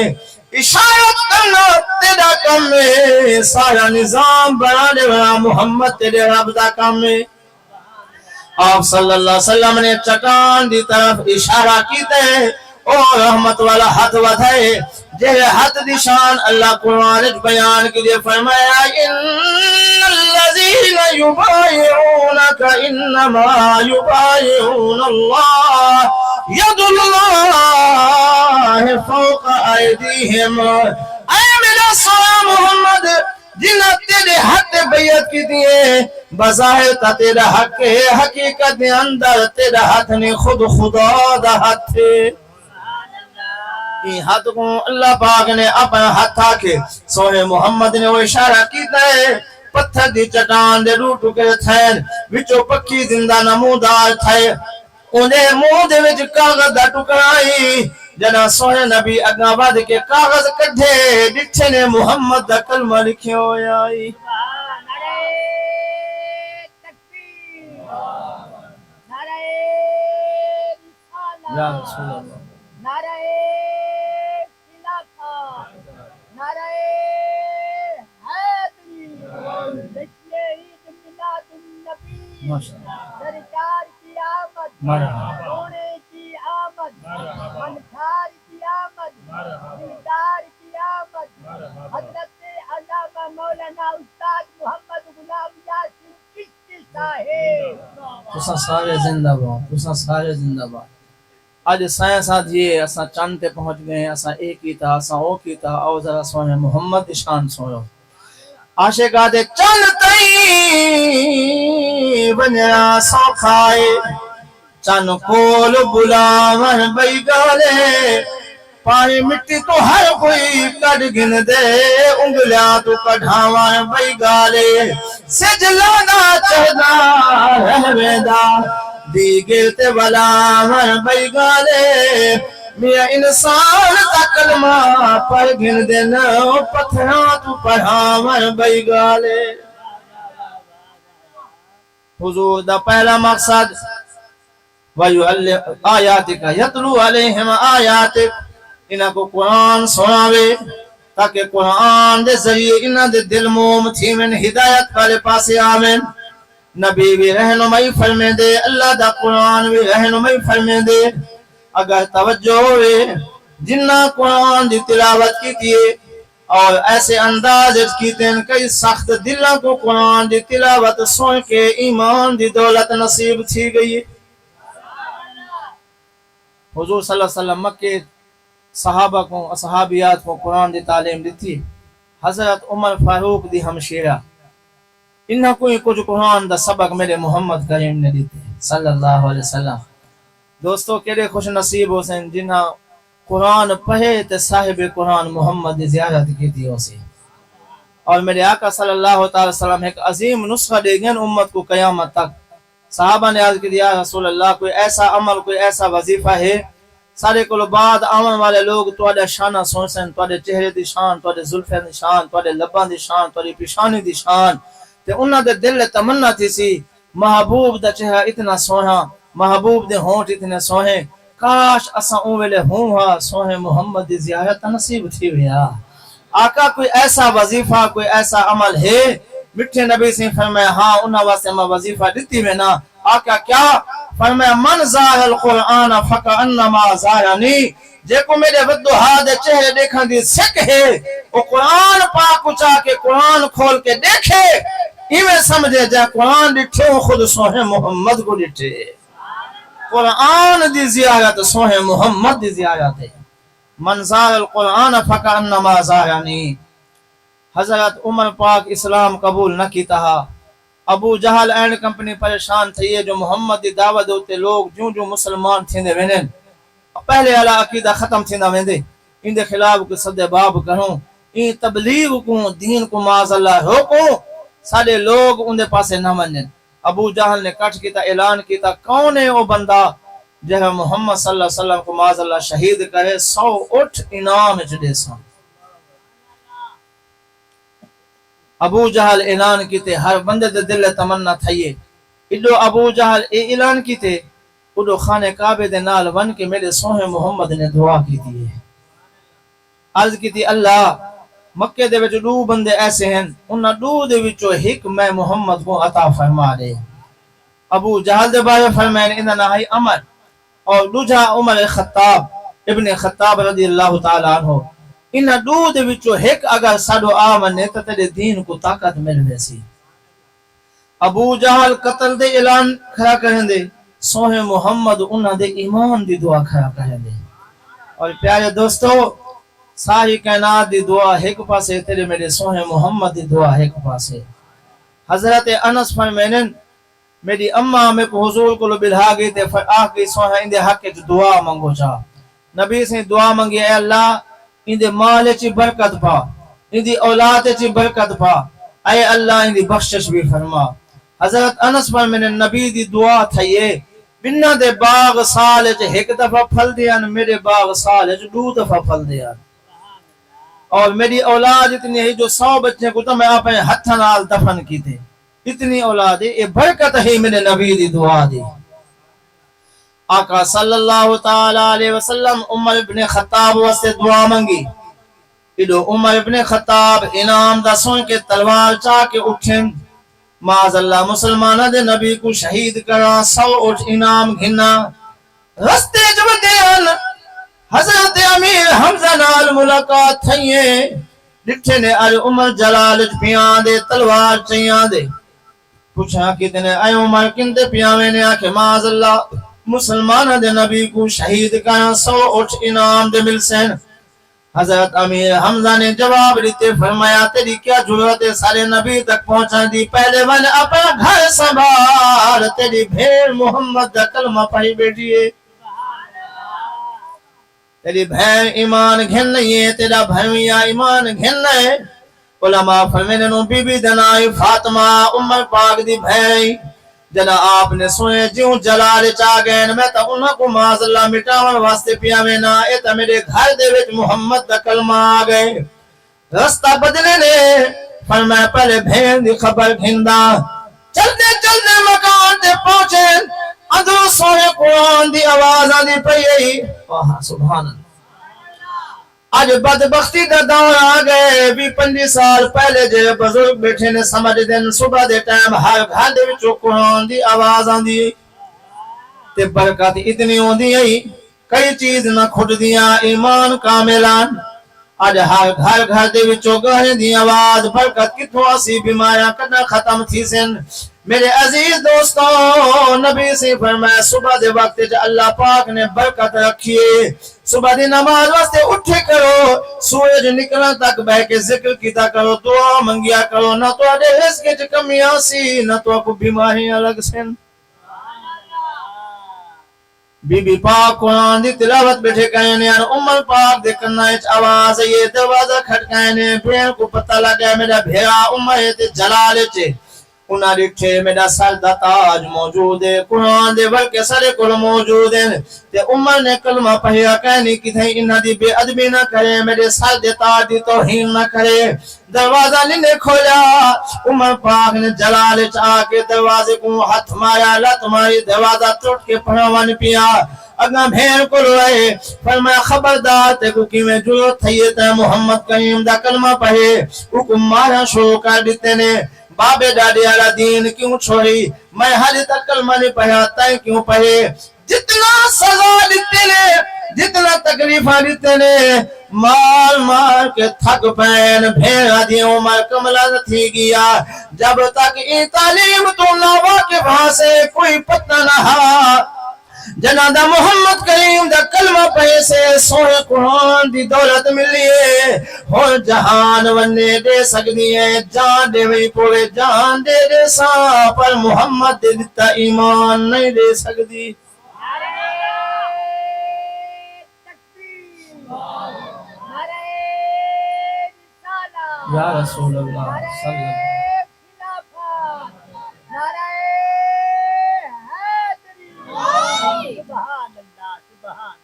اشارت کرنا تیرا کم ہے، سارا نظام بنانے والا محمد تیرے رب دا کم ہے۔ آپ صلی اللہ علیہ وسلم نے چٹان دی طرف اشارہ کیتے اور رحمت والا ہاتھ ودھائے، جے ہاتھ دی شان اللہ قرآن بیان کی لئے فرمایا ان الذین یبایعونک انما یبایعون اللہ ید اللہ فوق ایدیہم۔ اے میرا سویا محمد، جنہ تیرے حق بیعت کی دیئے، بظاہر تا تیرا حق ہے، حقیقت دے اندر تیرا حق نے خود خدا دا حق ہے۔ ہاتھ کو اللہ پاک نے اپنا ہاتھ آکے سونے محمد نے وہ اشارہ کیتا ہے، پتھر دی چٹان دے دو ٹکڑے تھے، وچوں پکھی زندہ نمودار تھے، انہیں منہ دے وچ کاغذ دا ٹکڑائی، جنا سونے نبی اگاں ود کے کاغذ کڈھے، ڈٹھے نے محمد دا کلمہ لکھیا ہویا آئی۔ نعرہ تکبیر، نعرہ یا رسالت، رسول اللہ، نعرہ خلافت، نعرہ حیدری، جشن عید میلاد النبی، ماشاءاللہ، سرکار کی آمد، مرحبا، سونے کی آمد، منصار کی آمد، دیدار کی آمد، حضرت علامہ مولانا استاد محمد غلام یاسین چشتی صاحب۔ تساں سارے زندہ باد، تساں سارے زندہ باد۔ آج سائیں ساتھ یہ اساں چاند تے پہنچ گئے، اساں ایک کیتا، اساں او کیتا، او ذرا سونے محمد دی شان سنو۔ عاشق آدھے چاند تئی بنیا سوکھائے، چاند کول بلاون بئی گالے، پانی مٹی تو ہر کوئی کڑ گن دے، انگلیاں تو کڑھاون بئی گالے، سجلانا چہنا رہویدہ دیگر تے بلاون بئی گالے، میاں انسان تا کلمہ پر گن دینا، پتھراں تو پڑھاون بئی گالے۔ حضور دا پہلا مقصد وَيُعَلِّمُ آیاتک یتلو علیہم آیاتک، انہاں کو قرآن سناوے تاکہ قرآن دے ذریعے انہاں دے دل موم تھیمن، ہدایت والے پاسے آمن۔ نبی بھی رہنمائی فرمے دے، اللہ دا قرآن بھی رہنمائی فرمے دے۔ اگر توجہ ہوئے جنہ قرآن دی تلاوت کی تیئے اور ایسے انداز کیتے ہیں، کئی سخت دلوں کو قرآن دی تلاوت سن کے ایمان دی دولت نصیب تھی گئی۔ حضور صلی اللہ علیہ وسلم مکہ صحابہ کو، صحابیات کو قرآن دی تعلیم دی تھی۔ حضرت عمر فاروق دی ہمشیرہ، انہاں کوئی کچھ قرآن دا سبق میرے محمد کریم نے دیتے صلی اللہ علیہ وسلم۔ دوستو کیڑے خوش نصیب ہو سن جنہاں قرآن پڑھے تے صاحب قرآن محمد دی زیارت کی تھی اسے۔ اور میرے آقا صلی اللہ علیہ وسلم ایک عظیم نسخہ دے گئے امت کو قیامت تک۔ صحابہ نے عرض کی یا رسول اللہ کوئی ایسا عمل، کوئی ایسا وظیفہ ہے سارے کو بعد آمن والے لوگ تواڈا شانہ سوچن، تواڈے چہرے دی شان، تواڈے زلفاں دی شان، تواڈے لباں دی شان، تواڈی پیشانی دی شان، تے انہاں دے دل تمنا تھی سی محبوب دا چہرہ اتنا سوہنا، محبوب دے ہونٹ اتنے سوہے، کاش اساں اون ویلے ہوں ہاں سوہے محمد دی زیارت نصیب تھی ویا۔ آقا کوئی ایسا وظیفہ، کوئی ایسا عمل ہے؟ مٹھے نبی سے فرمایا ہاں انہاں واسطے میں وظیفہ دیتی میں نا۔ آقا کیا؟ فرمایا من زار القرآن فکأنما زارنی، جے کو میرے ودوہا دے چہرے دیکھن دی سکھ ہے وہ قرآن پاک اچا کے قرآن کھول کے دیکھے ایویں سمجھے جا قرآن ڈٹھے خود سوہے محمد کو ڈٹھے۔ قرآن دی زیارت سوہے محمد دی زیارت ہے۔ من زار القرآن فکأنما زارنی۔ حضرت عمر پاک اسلام قبول نہ کیتا، ابو جہل اینڈ کمپنی پریشان تھی جو محمد دی دعوت ہوتے لوگ جوں جوں مسلمان تھیندے وینن پہلے علا عقیدہ ختم تھیندا ویندے، ان دے خلاف کو صد باب کروں، ان تبلیغ کو دین کو معاذ اللہ روکوں، سارے لوگ ان دے پاسے نہ منن۔ ابو جہل نے کٹ کیتا، اعلان کیتا کون ہے وہ بندہ جہاں محمد صلی اللہ علیہ وسلم کو معاذ اللہ شہید کرے 100 اٹھ انعام چڑے سن۔ ابو جہل اعلان کیتے، ہر بندے دے دل تمنا تھئیے، اڈو ابو جہل اعلان کیتے، اڈو خانے کعبے دے نال ون کے میرے سوہے محمد نے دعا کی دی ہے، عرض کی تھی اللہ مکے دے وچ 2 بندے ایسے ہیں، انہاں 2 دے وچوں ایک میں محمد کو عطا فرما دے۔ ابو جہل دے بارے فرمائے انہاں نہ ہے عمر اور دوجا عمر خطاب ابن خطاب رضی اللہ تعالی عنہ، انہاں 2 دے وچوں ایک اگر ساڈو آمنے تے تیرے دین کو طاقت مل ویسی۔ ابو جہل قتل دے اعلان کھڑا کریں دے، سوہے محمد انہاں دے ایمان دی دعا کھڑا کریں دے۔ اور پیارے دوستو ساری کائنات دی دعا ایک پاسے، تیرے میرے سوہے محمد دی دعا ایک پاسے۔ حضرت انس فرمائیں میری اماں میں کو حضور کو بلھا گئی تے آخ گئی سوہے اندے حق چ دعا منگو چا۔ نبی سے دعا منگی اے اللہ اندے مال چ برکت پا، اندی اولاد چ برکت پا، اے اللہ اندی بخشش بھی فرما۔ حضرت انس فرمائیں نبی دی دعا تھئیے بنا دے باغ سال چ ایک دفعہ پھل دیان، میرے باغ سال چ 2 دفعہ پھل دیان، اور میری اولاد اتنی ہے جو 100 بچے کو تو میں اپنے ہتھ نال دفن کیتے، اتنی اولاد ہے، یہ برکت ہے میرے نبی دی دعا دی۔ آقا صلی اللہ تعالی علیہ وسلم عمر ابن خطاب واسطے دعا منگی، ادو عمر ابن خطاب انعام دا سن کے تلوار چاہ کے اٹھیں، معاذ اللہ مسلمانہ دے نبی کو شہید کرا، 100 اٹھ انعام گھنا، رستے جو دیان حضرت امیر حمزہ نال ملاقات تھئیے، ڈٹھے نے ار عمر جلال پیان دے تلوار چیان دے، پوچھا کتنے اے عمر کندے پیاوے نے آکھے معاذ اللہ مسلمانہ دے نبی کو شہید کرا، 100 اٹھ انعام دے مل سین۔ حضرت امیر حمزہ نے جواب دیتے فرمایا تیری کیا ضرورت ہے سارے نبی تک پہنچا دی، پہلے ون اپنا گھر سنبھال، تیری بھیڑ محمد دا کلمہ پڑھی بیٹھی ہے، تیری بھین ایمان گھن نہیں ہے، تیرا بھنویا ایمان گھن ہے۔ علماء فرمینے نو بی بی دنائی فاطمہ عمر پاک دی بھین جنا آپ نے سوئے جیوں جلال چاہ گئے، میں تا انہاں کو معاذ اللہ مٹاون واسطے پیا میں نا، اے تا میرے گھر دے وچ محمد دا کلمہ آ گئے۔ رستہ بدلے نے فرمایا پہلے بھین دی خبر گھندا، چلتے چلتے مکان تے پہنچے، اندر سونے قرآن دی آواز آدھی پئی، واہ سبحان اللہ۔ آج بدبختی دا دور آ گئے، 25 سال پہلے جے بزرگ بیٹھے نے سمجھ دن صبح دے ٹائم ہر گھر دے وچوں قرآن دی آواز آندی تے برکت اتنی ہوندی ہے، کئی چیز نہ کھٹ دیاں ایمان کاملان۔ آج ہر گھر دے وچوں گانے دی آواز، برکت کتھوں اسی بیماریاں کنا ختم تھی سن۔ میرے عزیز دوستوں نبی سے فرمایا صبح دے وقت جا اللہ پاک نے برکت رکھیے، صبح دی نماز واسطے اٹھے کرو، سورج نکلنا تک بہ کے ذکر کیتا کرو، دعا منگیا کرو، نہ تو اڈے رزق وچ کمیاں سی نہ تو کو بیماریاں لگ سن۔ بی بی پاک قرآن دی تلاوت بیٹھے کہنے اور عمر پاک دے کناں وچ آواز یہ دروازہ کھٹکانے، بھیڑ کو پتہ لگا میرا بھیڑا عمر تے جلال وچ، انہاں ڈٹھے میرا سر دا تاج موجود ہے قرآن دے ورکے سارے کول موجود ہیں تے عمر نے کلمہ پڑھیا کہنی کتھے انہاں دی بے ادبی نہ کرے میرے سر دے تاج دی توہین نہ کرے دروازہ نے کھولا عمر پاک نے جلال چاہ کے دروازے کو ہاتھ مارا لت ماری دروازہ ٹوٹ کے پڑھوان پیا اگا بھین کو روئے فرمایا خبردار تے کو کی میں ضرورت تھی تے محمد کریم دا کلمہ پڑھے حکم مارا شروع کر دیتے نے بابے ڈاڈے والا دین کیوں چھوڑی میں حالی تک کلمہ نہیں پڑھا تائیں کیوں پڑھے جتنا سزا دیتے نے جتنا تکلیفہ دیتے نے مار مار کے تھک پین بھیڑا دی عمر کملہ تھی گیا جب تک ای تعلیم تو نہ واقف ہاں سے کوئی پتہ نہ ہا جناب محمد کریم دا کلمہ پڑھے سے سونے قرآن دی دولت ملی ہے ہر جہان ونے دے سکتی ہے جان دے وہی پورے جان دے دے سا پر محمد دے دیتا ایمان نہیں دے سکتی یا رسول اللہ صلی اللہ علیہ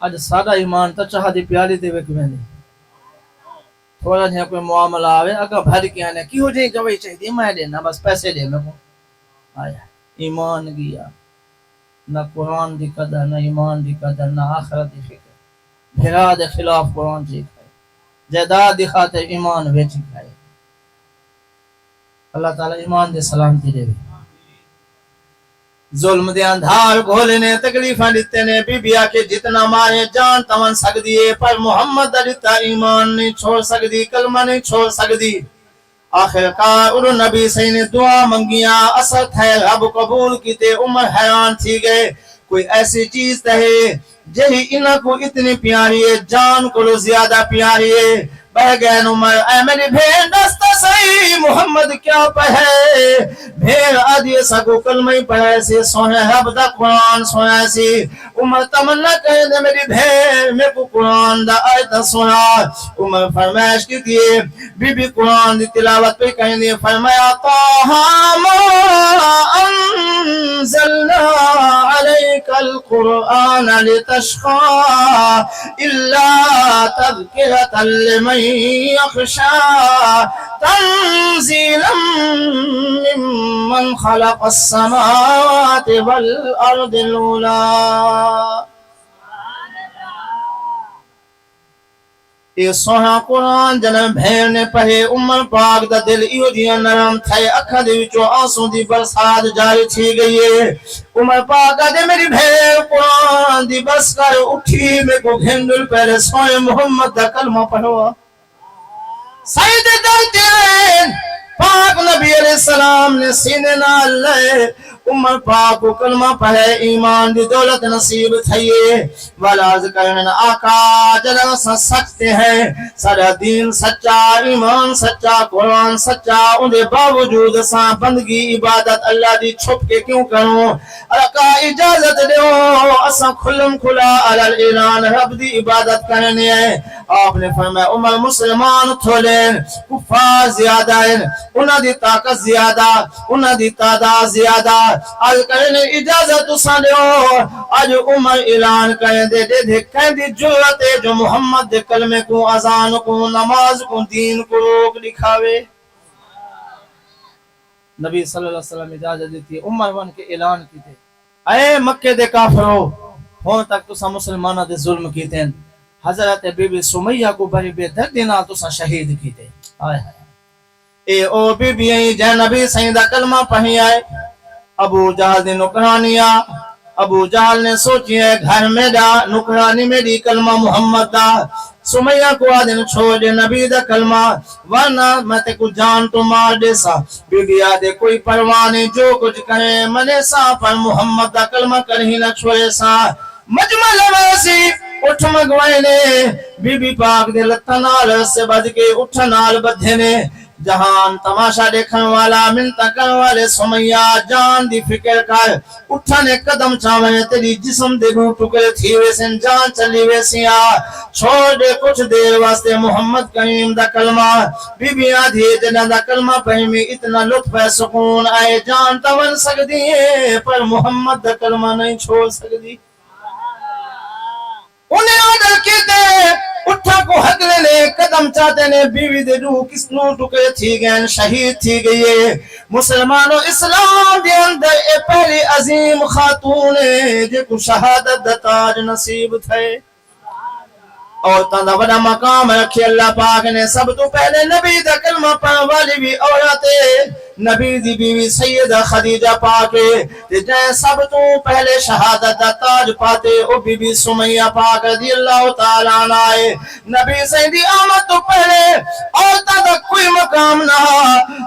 اج سادہ ایمان تا چاہ دی پیالی دے وے کیویں نہیں تھوڑا جہا کوئی معاملہ آوے اگا بھر کے آنے کی ہو جائے گواہی چاہیے میں دینا بس پیسے دے میں کو آیا ایمان گیا نہ قرآن دی قدر نہ ایمان دی قدر نہ آخرت دی فکر بھرا دے خلاف قرآن جی کھائے جائیداد دی خاطر ایمان بیچی کھائے اللہ تعالی ایمان دے سلامتی دے ظلم دے اندھار گھولے نے تکلیفاں دیتے نے بی بیا کے جتنا مارے جان تمن سکتی ہے پر محمد دیتا ایمان نہیں چھوڑ سکتی کلمہ نہیں چھوڑ سکتی آخر کار انہوں نبی صحیح نے دعا منگیاں اثر تھے رب قبول کیتے عمر حیران تھی گئے کوئی ایسی چیز تھے جہی انہاں کو اتنی پیاری ہے جان کو زیادہ پیاری ہے بہ گئے عمر اے میری بھیڑ دستا صحیح محمد کیا پڑھے بھیڑ آدھی سکو کلمہ ہی پڑھے سی سونے رب دا قرآن سونے سی عمر تمنا کہے دے میری بھیڑ میں کو قرآن دا آیت سنا عمر فرمائش کی کیے بی بی قرآن دی تلاوت پہ کہیں دے فرمایا طاہا ما انزلنا علیک القرآن لتشقا الا تذکرتا لمن يخشى تنزيلا ممن خلق السماوات والأرض الأولى یہ سونا قرآن جنم بھیڑ نے پڑھے عمر پاک دا دل ایو جیاں نرم تھے اکھا دے وچوں آنسوں دی برسات جاری تھی گئی ہے عمر پاک دے میری بھیڑ قرآن دی بس کر اٹھی میں کو گھنڈل پہلے سوئے محمد دا کلمہ پڑھوا سید دلتین پاک نبی علیہ السلام نے سینے نال لے عمر پاک کو کلمہ پڑھے ایمان دی دولت نصیب تھئیے والاز کرنے آقا جنہ سچتے ہیں سارا دین سچا ایمان سچا قرآن سچا اندھے باوجود ساں بندگی عبادت اللہ دی چھپ کے کیوں کروں آقا اجازت دیو اساں کھلم کھلا علی اعلان رب دی عبادت کرنے ہیں آپ نے فرمایا عمر مسلمان تھولیں کفار زیادہ ہیں انہاں دی طاقت زیادہ انہاں دی تعداد زیادہ آج کرنے اجازت سانیو آج عمر اعلان کریں دے دے دے کہیں دی جرت ہے جو محمد دے کلمے کو اذان کو نماز کو دین کو روک لکھاوے نبی صلی اللہ علیہ وسلم اجازت دیتی ہے عمر ون کے اعلان کی تھے اے مکہ دے کافرو ہون تک تو سا مسلمانہ دے ظلم کی تھے حضرت بی بی سمیہ کو بڑی بے دردنا تو سا شہید کی تھے اے او بی بی جے نبی سیدہ کلمہ پڑھی آئے ابو جہل نے نکرانیا ابو جہل نے سوچی ہے گھر میں دا نکرانی میری کلمہ محمد دا سمیہ کو آدن چھوڑ دے نبی دا کلمہ ورنہ میں تے کو جان تو مار دے سا بی بی آدھے کوئی پروانی جو کچھ کرے منے سا پر محمد دا کلمہ کر ہی نہ چھوڑے سا مجمع لواسی اٹھ مگوائے نے بی بی پاک دے لتنال سے بد کے اٹھ نال بدھے نے جہان تماشا دیکھن والا منتا کرن والے سمیہ جان دی فکر کر اٹھانے قدم چاویں تیری جسم دے رو ٹکڑے تھی ویسن جان چلی ویسیا چھوڑ دے کچھ دیر واسطے محمد کریم دا کلمہ بی بی آدھی جنہ دا کلمہ پہمی اتنا لطف ہے سکون آئے جان تون سکتی ہے پر محمد دا کلمہ نہیں چھوڑ سکتی انہیں آڈر کیتے اٹھا کو حق لینے قدم چاہتے نے بیوی دے روح کس نو ٹکے تھی گئے شہید تھی گئی مسلمان و اسلام دے اندر اے پہلی عظیم خاتون ہے جے کو شہادت دا تاج نصیب تھے اور تندہ بڑا مقام رکھی اللہ پاک نے سب تو پہلے نبی دا کلمہ پڑھنے والی بھی عورت نبی دی بیوی سیدہ خدیجہ پاک جن سب تو پہلے شہادت دا تاج پاتے او بی بی سمیہ پاک رضی اللہ تعالیٰ عنہ نبی سیدی آمد تو پہلے عورتہ دا کوئی مقام نہ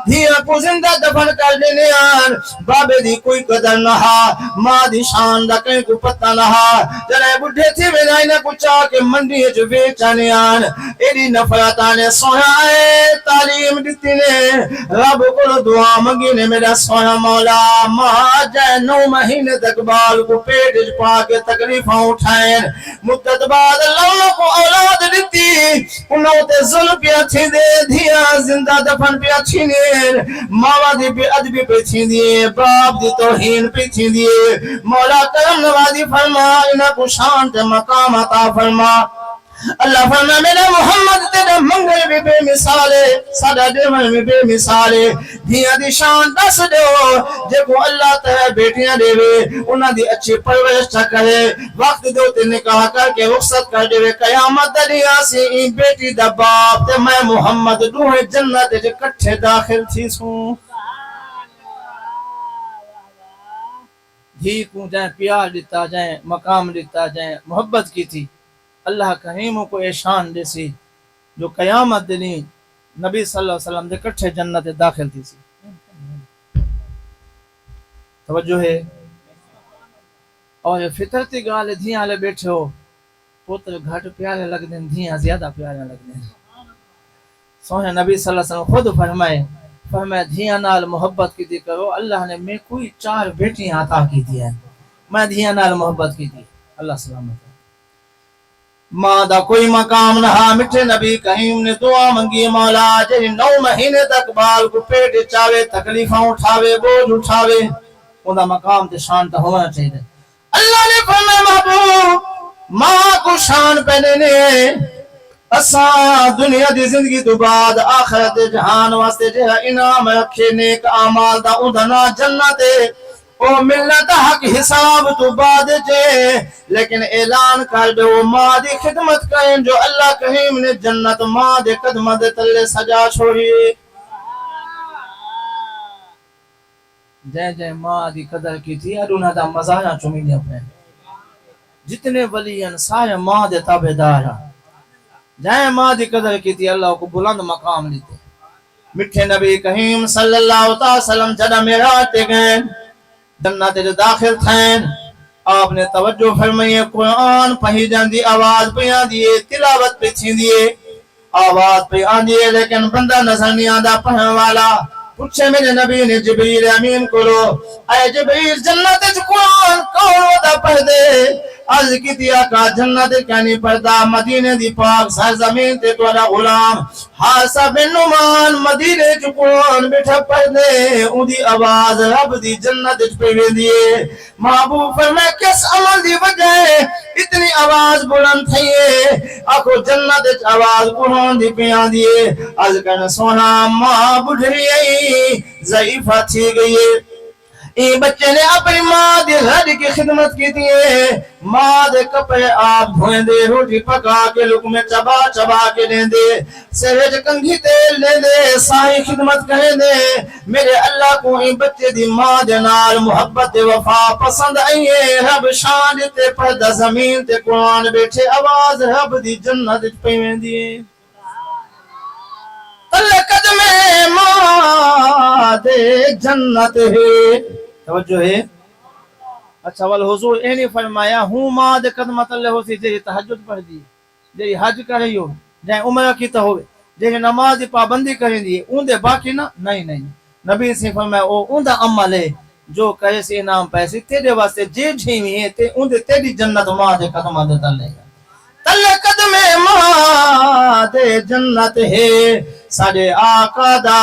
دھیا کو زندہ دفن کر دینے آن بابے دی کوئی قدر نہ ماں دی شان دا کہیں کو پتہ نہ جنہیں بڑھے تھی بنائی نہ کچھ آکے منڈی جو بیچانے آن ایڈی نفرتانے سوہائے تعلیم دیتی نے رب کو دعا منگی نے میرا سویا مولا ماں جائے 9 مہینے تک بال کو پیٹ پا کے تکلیفاں اٹھائیں مدت بعد اللہ کو اولاد دیتی انہوں تے ظلم پیا تھی دے دھیا زندہ دفن پیا تھی نے ماں دی بے ادبی پہ تھی دیے باپ دی توہین پہ تھی دیے مولا کرم نوازی فرما انہاں کو شان تے مقام عطا فرما اللہ فرما میرا محمد تیرا منگل بھی بے مثالے سادہ دیمن بھی بے مثالے دھیاں دی شان دس دیو جے کو اللہ تیرا بیٹیاں دے وے انہاں دی اچھی پرورش کرے وقت دیو تے نکاح کر کے رخصت کر دے وے قیامت دنیا سے این بیٹی دا باپ تے میں محمد دوہ جنت دے کٹھے داخل تھی سوں دھی کو جائیں پیار دیتا جائیں مقام دیتا جائیں محبت کی تھی اللہ کریموں کو احسان دے سی جو قیامت دنی نبی صلی اللہ علیہ وسلم دے کٹھے جنت داخل تھی سی توجہ ہے اور فطرتی گالے دھیاں لے بیٹھے ہو پوتر گھٹ پیارے لگ دیں دھیاں زیادہ پیارے لگ دیں سونے نبی صلی اللہ علیہ وسلم خود فرمائے دھیاں نال محبت کی دی کرو اللہ نے میں کوئی 4 بیٹیاں عطا کی دی ہیں میں دھیاں نال محبت کی دی اللہ سلامت ہے ماں دا کوئی مقام نہ مٹھے نبی کریم نے دعا منگی مولا جی 9 مہینے تک بال کو پیٹ چاوے تکلیفاں اٹھاوے بوجھ اٹھاوے انہا مقام تے شان تا ہونا چاہیے اللہ نے فرمایا محبوب ماں کو شان پہ دینے اساں دنیا دی زندگی تو بعد آخرت جہان واسطے جہاں انعام رکھے نیک اعمال دا اندھنا جنت او ملت حق حساب تو بعد جے لیکن اعلان کر دو ماں دی خدمت کریں جو اللہ کریم نے جنت ماں دے قدمہ دے تلے سجا چھوڑی جے جے ماں دی قدر کی تھی ادونہ دا مزایا چومی دیا پہ جتنے ولیاں سارے ماں دے تابعدار جائے ماں دی قدر کی تھی اللہ کو بلند مقام دیتے مٹھے نبی کریم صلی اللہ علیہ وسلم جنہ میراتے گئے جنت داخل تھیں آپ نے توجہ فرمائی قرآن پہی جان دی آواز پہ آن دیئے تلاوت پہ چھین دیئے آواز پہ آن دیئے لیکن بندہ نظر نہیں آدھا پڑھنے والا پوچھے میرے نبی نے جبریل امین کو لو اے جبریل جنت قرآن کون ودا پڑھ دے عرض کی دیا کا جنت کہنی پڑھدا مدینے دی پاک سرزمین تے توڑا غلام حاسہ بن نعمان مدینے جو قرآن بیٹھا پڑھ دے ان دی آواز رب دی جنت پہ دیئے محبوب فرمائے کس عمل دی وجہ ہے اتنی آواز بلند تھئیے آکو جنت آواز قرآن دی پیان دیئے عرض کرنے سونا ماں بڑھئی ضعیفہ تھی گئی یہ بچے نے اپنی ماں دی رج کی خدمت کی تھی ماں دے کپڑے آپ دھوئیں دے روٹی پکا کے لقمے چبا چبا کے دیں دے سہج کنگھی تیل دے دے سائی خدمت کریں دے میرے اللہ کو این بچے دی ماں دے نال محبت وفا پسند آئیے رب شان دیتے پردہ زمین تے قرآن بیٹھے آواز رب دی جنت پیویں دیئے اللہ قدم ماں دے جنت ہے توجہ ہے اچھا والحضور اینی فرمایا ہوں ماں دے قدمت اللہ ہو سی جی تحجد پڑھ دی جی حج کر رہی ہو جائیں عمرہ کیتا ہوئے جے نماز دی پابندی کریں دی اون دے باقی نہ نہیں نبی سے فرمایا او اون دا عمل ہے جو کرے سے انعام پیسے تیرے واسطے جے جھیویں ہے تے اون دے تیری جنت ماں دے قدماں دے تلے تلے قدم ماں دے جنت ہے ساڈے آقا دا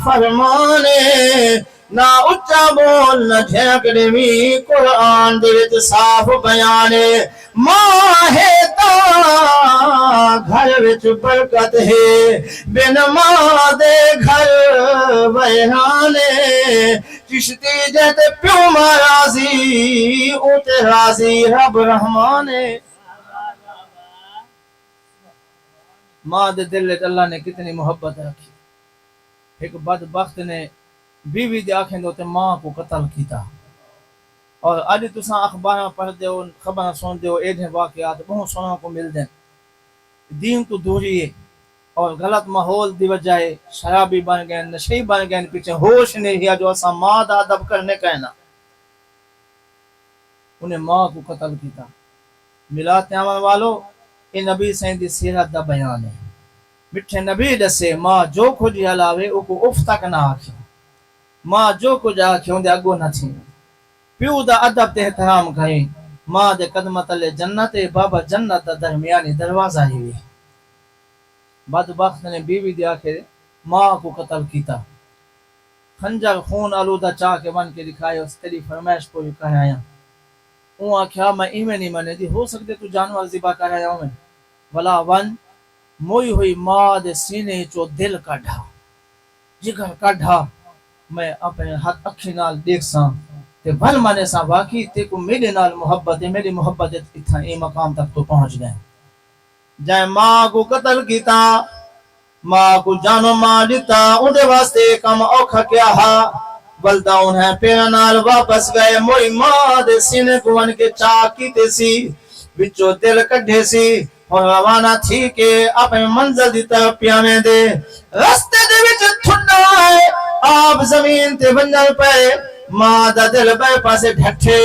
فرمان ہے نہ اچا بول نہ جھکڑے وی قرآن دے وچ صاف بیان ہے ماں ہے تا گھر وچ برکت ہے بن ماں دے گھر بیان ہے چشتی جہتے پیو ماں راضی او تے راضی رب رحمان ہے ماں دے دل وچ اللہ نے کتنی محبت رکھی ایک بدبخت نے بیوی دے آنکھیں دے ماں کو قتل کیتا اور اج تساں اخبار پڑھ دے ہو خبر سن دے ہو ایڈے واقعات بہت سننے کو مل دیں دین تو دوری ہے اور غلط ماحول دی وجہ شرابی بن گئے نشئی بن گئے پیچھے ہوش نہیں ہے جو اساں ماں دا ادب کرنے کہنا انہیں ماں کو قتل کیتا ملاد عمل والو یہ نبی سائیں دی سیرت دا بیان ہے مٹھے نبی دسے ماں جو کچھ ہلاوے او کو اف تک نہ آکھے ماں جو کچھ آکھے اون دے اگو نہ تھی پیو دا ادب تے احترام کریں ماں دے قدم تلے جنت بابا جنت دا درمیانی دروازہ ہی ہوئی بدبخت نے بیوی دے آکھے ماں کو قتل کیتا خنجر خون آلودہ چاہ کے بن کے دکھائے اس تیری فرمائش پوری کر آیا اون آکھیا میں ایویں نہیں منے دی ہو سکتے تو جانور ذبح کر آیا ہوں میں بلا ون موئی ہوئی ماں دے سینے چو دل کڈھا جگر کڈھا میں اپنے ہاتھ اکھی نال دیکھ ساں تے بھل مانے ساں واقعی تے کو میرے نال محبت ہے میری محبت اتنا اے مقام تک تو پہنچ گئے جائے ماں کو قتل کیتا ماں کو جانو ماں دیتا ان دے واسطے کم اوکھا کیا ہا بلدا انہیں پیرا نال واپس گئے موئی ماں دے سینے کو ان کے چاکی تے سی بچو دل کڈھے سی اور روانہ تھی کہ اپنے منزل دی طرف پیامے دے رستے دے وچ تھڈا ہے آپ زمین تے بنجل پہ ماں دا دل بے پاسے ڈھٹھے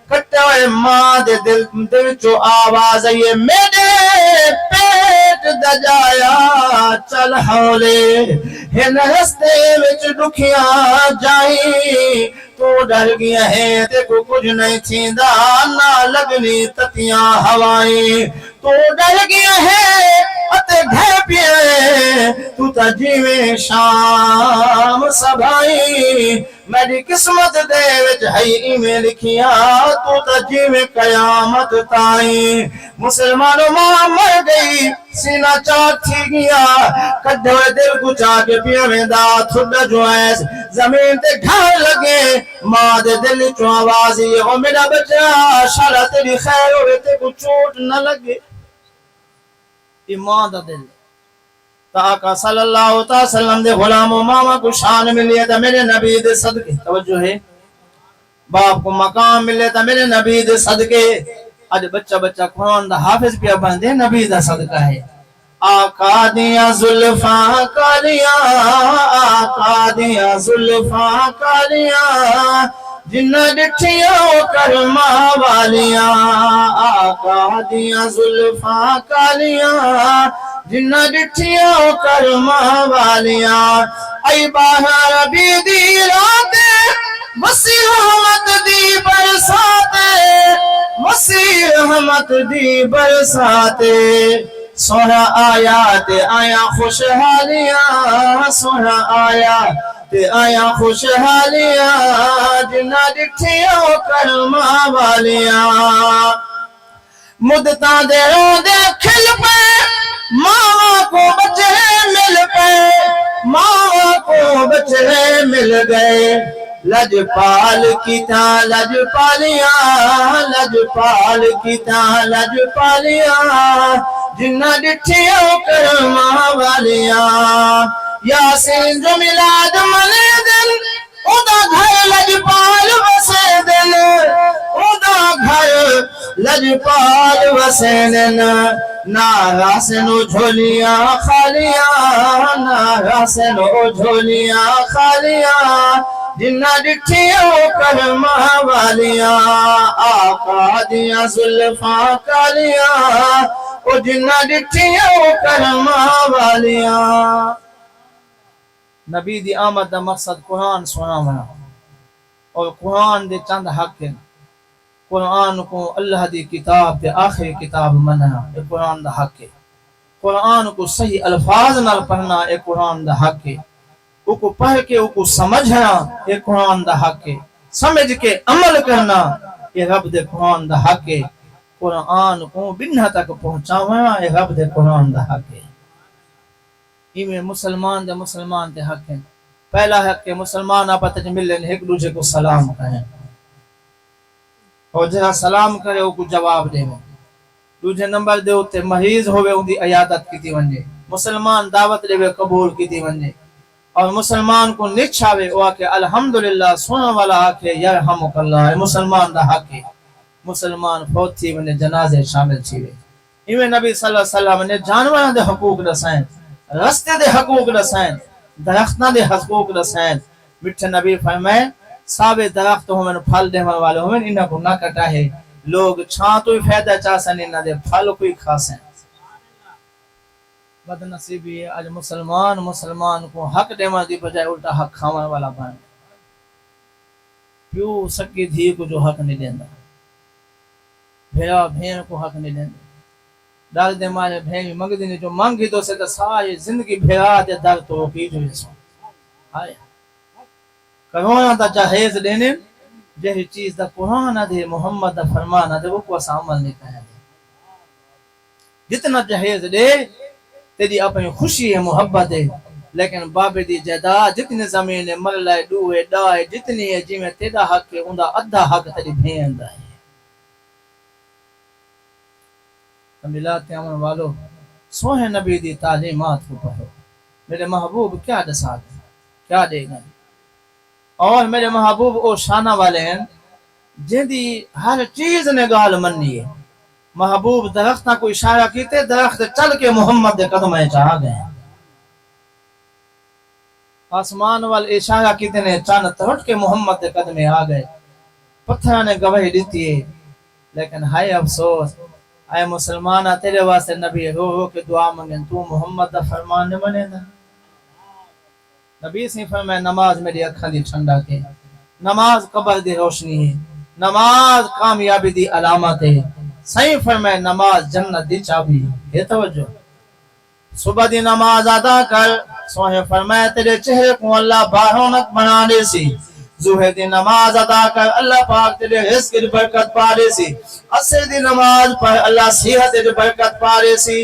کٹے ہوئے ماں دے دل دے وچوں آواز آئیے میرے پیٹ دجایا چل ہولے ہن رستے وچ دکھیاں جائیں تو ڈر گیا ہے تے کو کچھ نہیں تھیندا نہ لگنی تتیاں ہوائیں تو ڈر گیا ہے اتے ڈھے پیے تو تا جیویں شام سبھائی میری قسمت دے وچ ہے ایویں لکھیا تو تا جیویں قیامت تائیں مسلمانوں ماں مر گئی سینہ چاک تھی گیا کڈھے ہوئے دل کو چاک پیویں دا تھڈا جو ایس زمین تے ڈھال لگے ماں دے دل چو آوازی او میرا بچہ شالا تیری خیر ہوئے تے کو چوٹ نہ لگے ایمان دا دل آقا صلی اللہ علیہ وسلم دے غلام و ماما کو شان ملی ہے تا میرے نبی دے صدقے توجہ ہے باپ کو مقام ملے تا میرے نبی دے صدقے آج بچہ قرآن دا حافظ پیا بندے نبی دا صدقہ ہے آقا دیا زلفاں کالیاں آقا دیا زلفاں کالیاں جنہ ڈٹھیاں کرما والیاں آقا دیا زلفاں کالیاں جنہ ڈٹھیاں کرما والیاں ای باہر ربی دی راتے وسیع رحمت دی برساتے وسیع رحمت دی برساتے سونا آیات آیا خوشحالیاں سونا آیات آیا خوشحالیاں جنہ ڈٹھیاں کرما والیاں مدتاں دے رو دے کھل پہ ماں کو بچے مل پہ ماں کو بچے مل گئے لج پال کی تاں لج پالیاں لج پال کی تاں لج پالیاں جنہ ڈٹھیاں کرما والیاں یاسین جو ملاد منے دن ادا گھر لج پال وسے دن ادا گھر لج پال وسے دن نارا سے نو جھولیاں خالیاں نارا سے نو جھولیاں خالیاں جنہ ڈٹھیاں کرما والیاں آقا دیا زلفاں کالیاں او جنہ ڈٹھیاں او کرما والیاں. نبی دی آمد دا مقصد قرآن سناونا اور قرآن دے چند حق ہیں. قرآن کو اللہ دی کتاب تے آخری کتاب مننا اے قرآن دا حق ہے. قرآن کو صحیح الفاظ نال پڑھنا اے قرآن دا حق ہے. او کو پڑھ کے او کو سمجھنا اے قرآن دا حق ہے. سمجھ کے عمل کرنا اے رب دے قرآن دا حق ہے. قرآن کو بنہ تک پہنچاونا اے رب دے قرآن دا حق ہے. ایویں مسلمان دے حق ہیں. پہلا حق ہے مسلمان آپس وچ ملن ایک دوسرے کو سلام کہیں اور جہاں سلام کرے وہ کو جواب دے. دوسرے نمبر دے اوتے مریض ہوے اون دی عیادت کیتی ونجے. مسلمان دعوت دے قبول کیتی ونجے. اور مسلمان کو نچھاوے او کہ الحمدللہ سنن والا کہ یرحمک اللہ. مسلمان دا حق ہے. مسلمان فوت تھی ونجے جنازے شامل تھیوے. ایویں نبی صلی اللہ علیہ وسلم نے جانوراں دے حقوق دسائیں, رستے دے حقوق دسائیں, درختاں دے حقوق دسائیں. میٹھے نبی فرمائے ساوے درخت ہومن پھل دیون والے ہومن انہاں کو نہ کٹا ہے. لوگ چھاں تو ہی فائدہ چاہسن انہاں دے پھل کوئی کھاسیں. بد نصیبی ہے اج مسلمان کو حق دیون دی بجائے الٹا حق کھاون والا بن. پیو سکی دھی کو جو حق نہیں دیندا, بھیڑا بھین کو حق نہیں دیندا. ڈال دے مارے بھین منگدی نے جو مانگی تو سے ساری زندگی بھیڑا دے در تو کی جو سو ہائے کرونا دا جہیز دینے جہی چیز دا قرآن دے محمد دا فرمان دے وہ کو عمل نہیں کہا دے. جتنا جہیز دے تیری اپنی خوشی ہے محبت ہے, لیکن بابے دی جائیداد جتنی زمین ہے ملائے ڈوئے ڈائے جتنی ہے جی میں تیرا حق ہے ان دا ادھا حق تیری بھین دا ہے. ملات امن والو سوہے نبی دی تعلیمات کو پڑھو. میرے محبوب کیا دسا دے کیا دے گا. اور میرے محبوب او شانہ والے ہیں جن دی ہر چیز نے گال مننی ہے. محبوب درخت نہ کوئی اشارہ کیتے درخت چل کے محمد دے قدمیں چاہ گئے. آسمان وال اشارہ کیتے نے چاند ترٹ کے محمد دے قدمیں آ گئے. پتھر نے گواہی دیتی ہے, لیکن ہائے افسوس اے مسلمانہ تیرے واسطے نبی رو رو کے دعا منگن تو محمد دا فرمان نہیں منے دا. نبی سے فرمائے نماز میری اکھاں دی ٹھنڈا کے, نماز قبر دی روشنی ہے, نماز کامیابی دی علامت ہے. صحیح فرمائے نماز جنت دی چابی ہے. توجہ صبح دی نماز ادا کر. سوہے فرمائے تیرے چہرے کو اللہ بارونت بنا دے سی. ظہر دی نماز ادا کر اللہ پاک تیرے رزق دی برکت پا دے سی. عصر دی نماز پڑھ اللہ صحت دی برکت پا دے سی.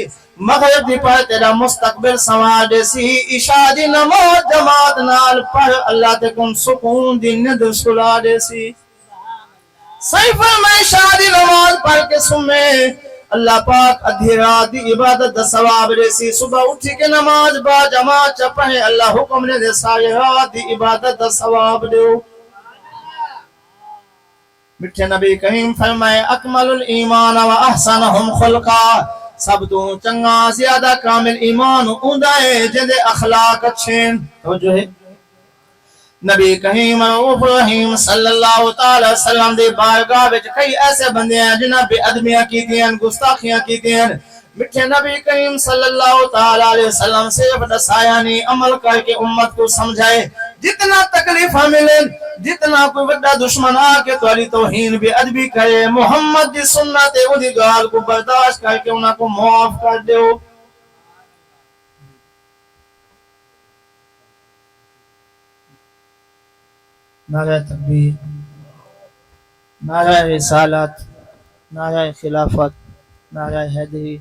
مغرب دی پڑھ تیرا مستقبل سنوار دے سی. عشاء دی نماز جماعت نال پڑھ اللہ تے کن سکون دی نیند سلا دے سی. صحیح فرمائے عشاء دی نماز پڑھ کے سمے اللہ پاک ادھی رات دی عبادت دا ثواب دے سی. صبح اٹھی کے نماز با جماعت چپڑے اللہ حکم نے دے ساری رات دی عبادت دا ثواب دے. میٹھے نبی کریم فرمائے اکمل الایمان و احسنہم خلقا. سب تو چنگا زیادہ کامل ایمان اوندا ہے جندے اخلاق اچھے. توجہ ہے نبی کریم ابراہیم صلی اللہ تعالی وسلم دے بارگاہ وچ کئی ایسے بندے ہیں جنہاں بے ادبیاں کیتی ہیں, گستاخیاں کیتی ہیں. میٹھے نبی کریم صلی اللہ تعالی علیہ وسلم صرف دسایا نہیں, عمل کر کے امت کو سمجھائے. جتنا تکلیف ملے, جتنا کوئی بڑا دشمن آ کے تمہاری توہین بے ادبی کرے, محمد دی سنت ہے اودی گال کو برداشت کر کے انہاں کو معاف کر دیو. نعرہ تکبیر, نعرہ رسالت, نعرہ خلافت, نعرہ حیدری.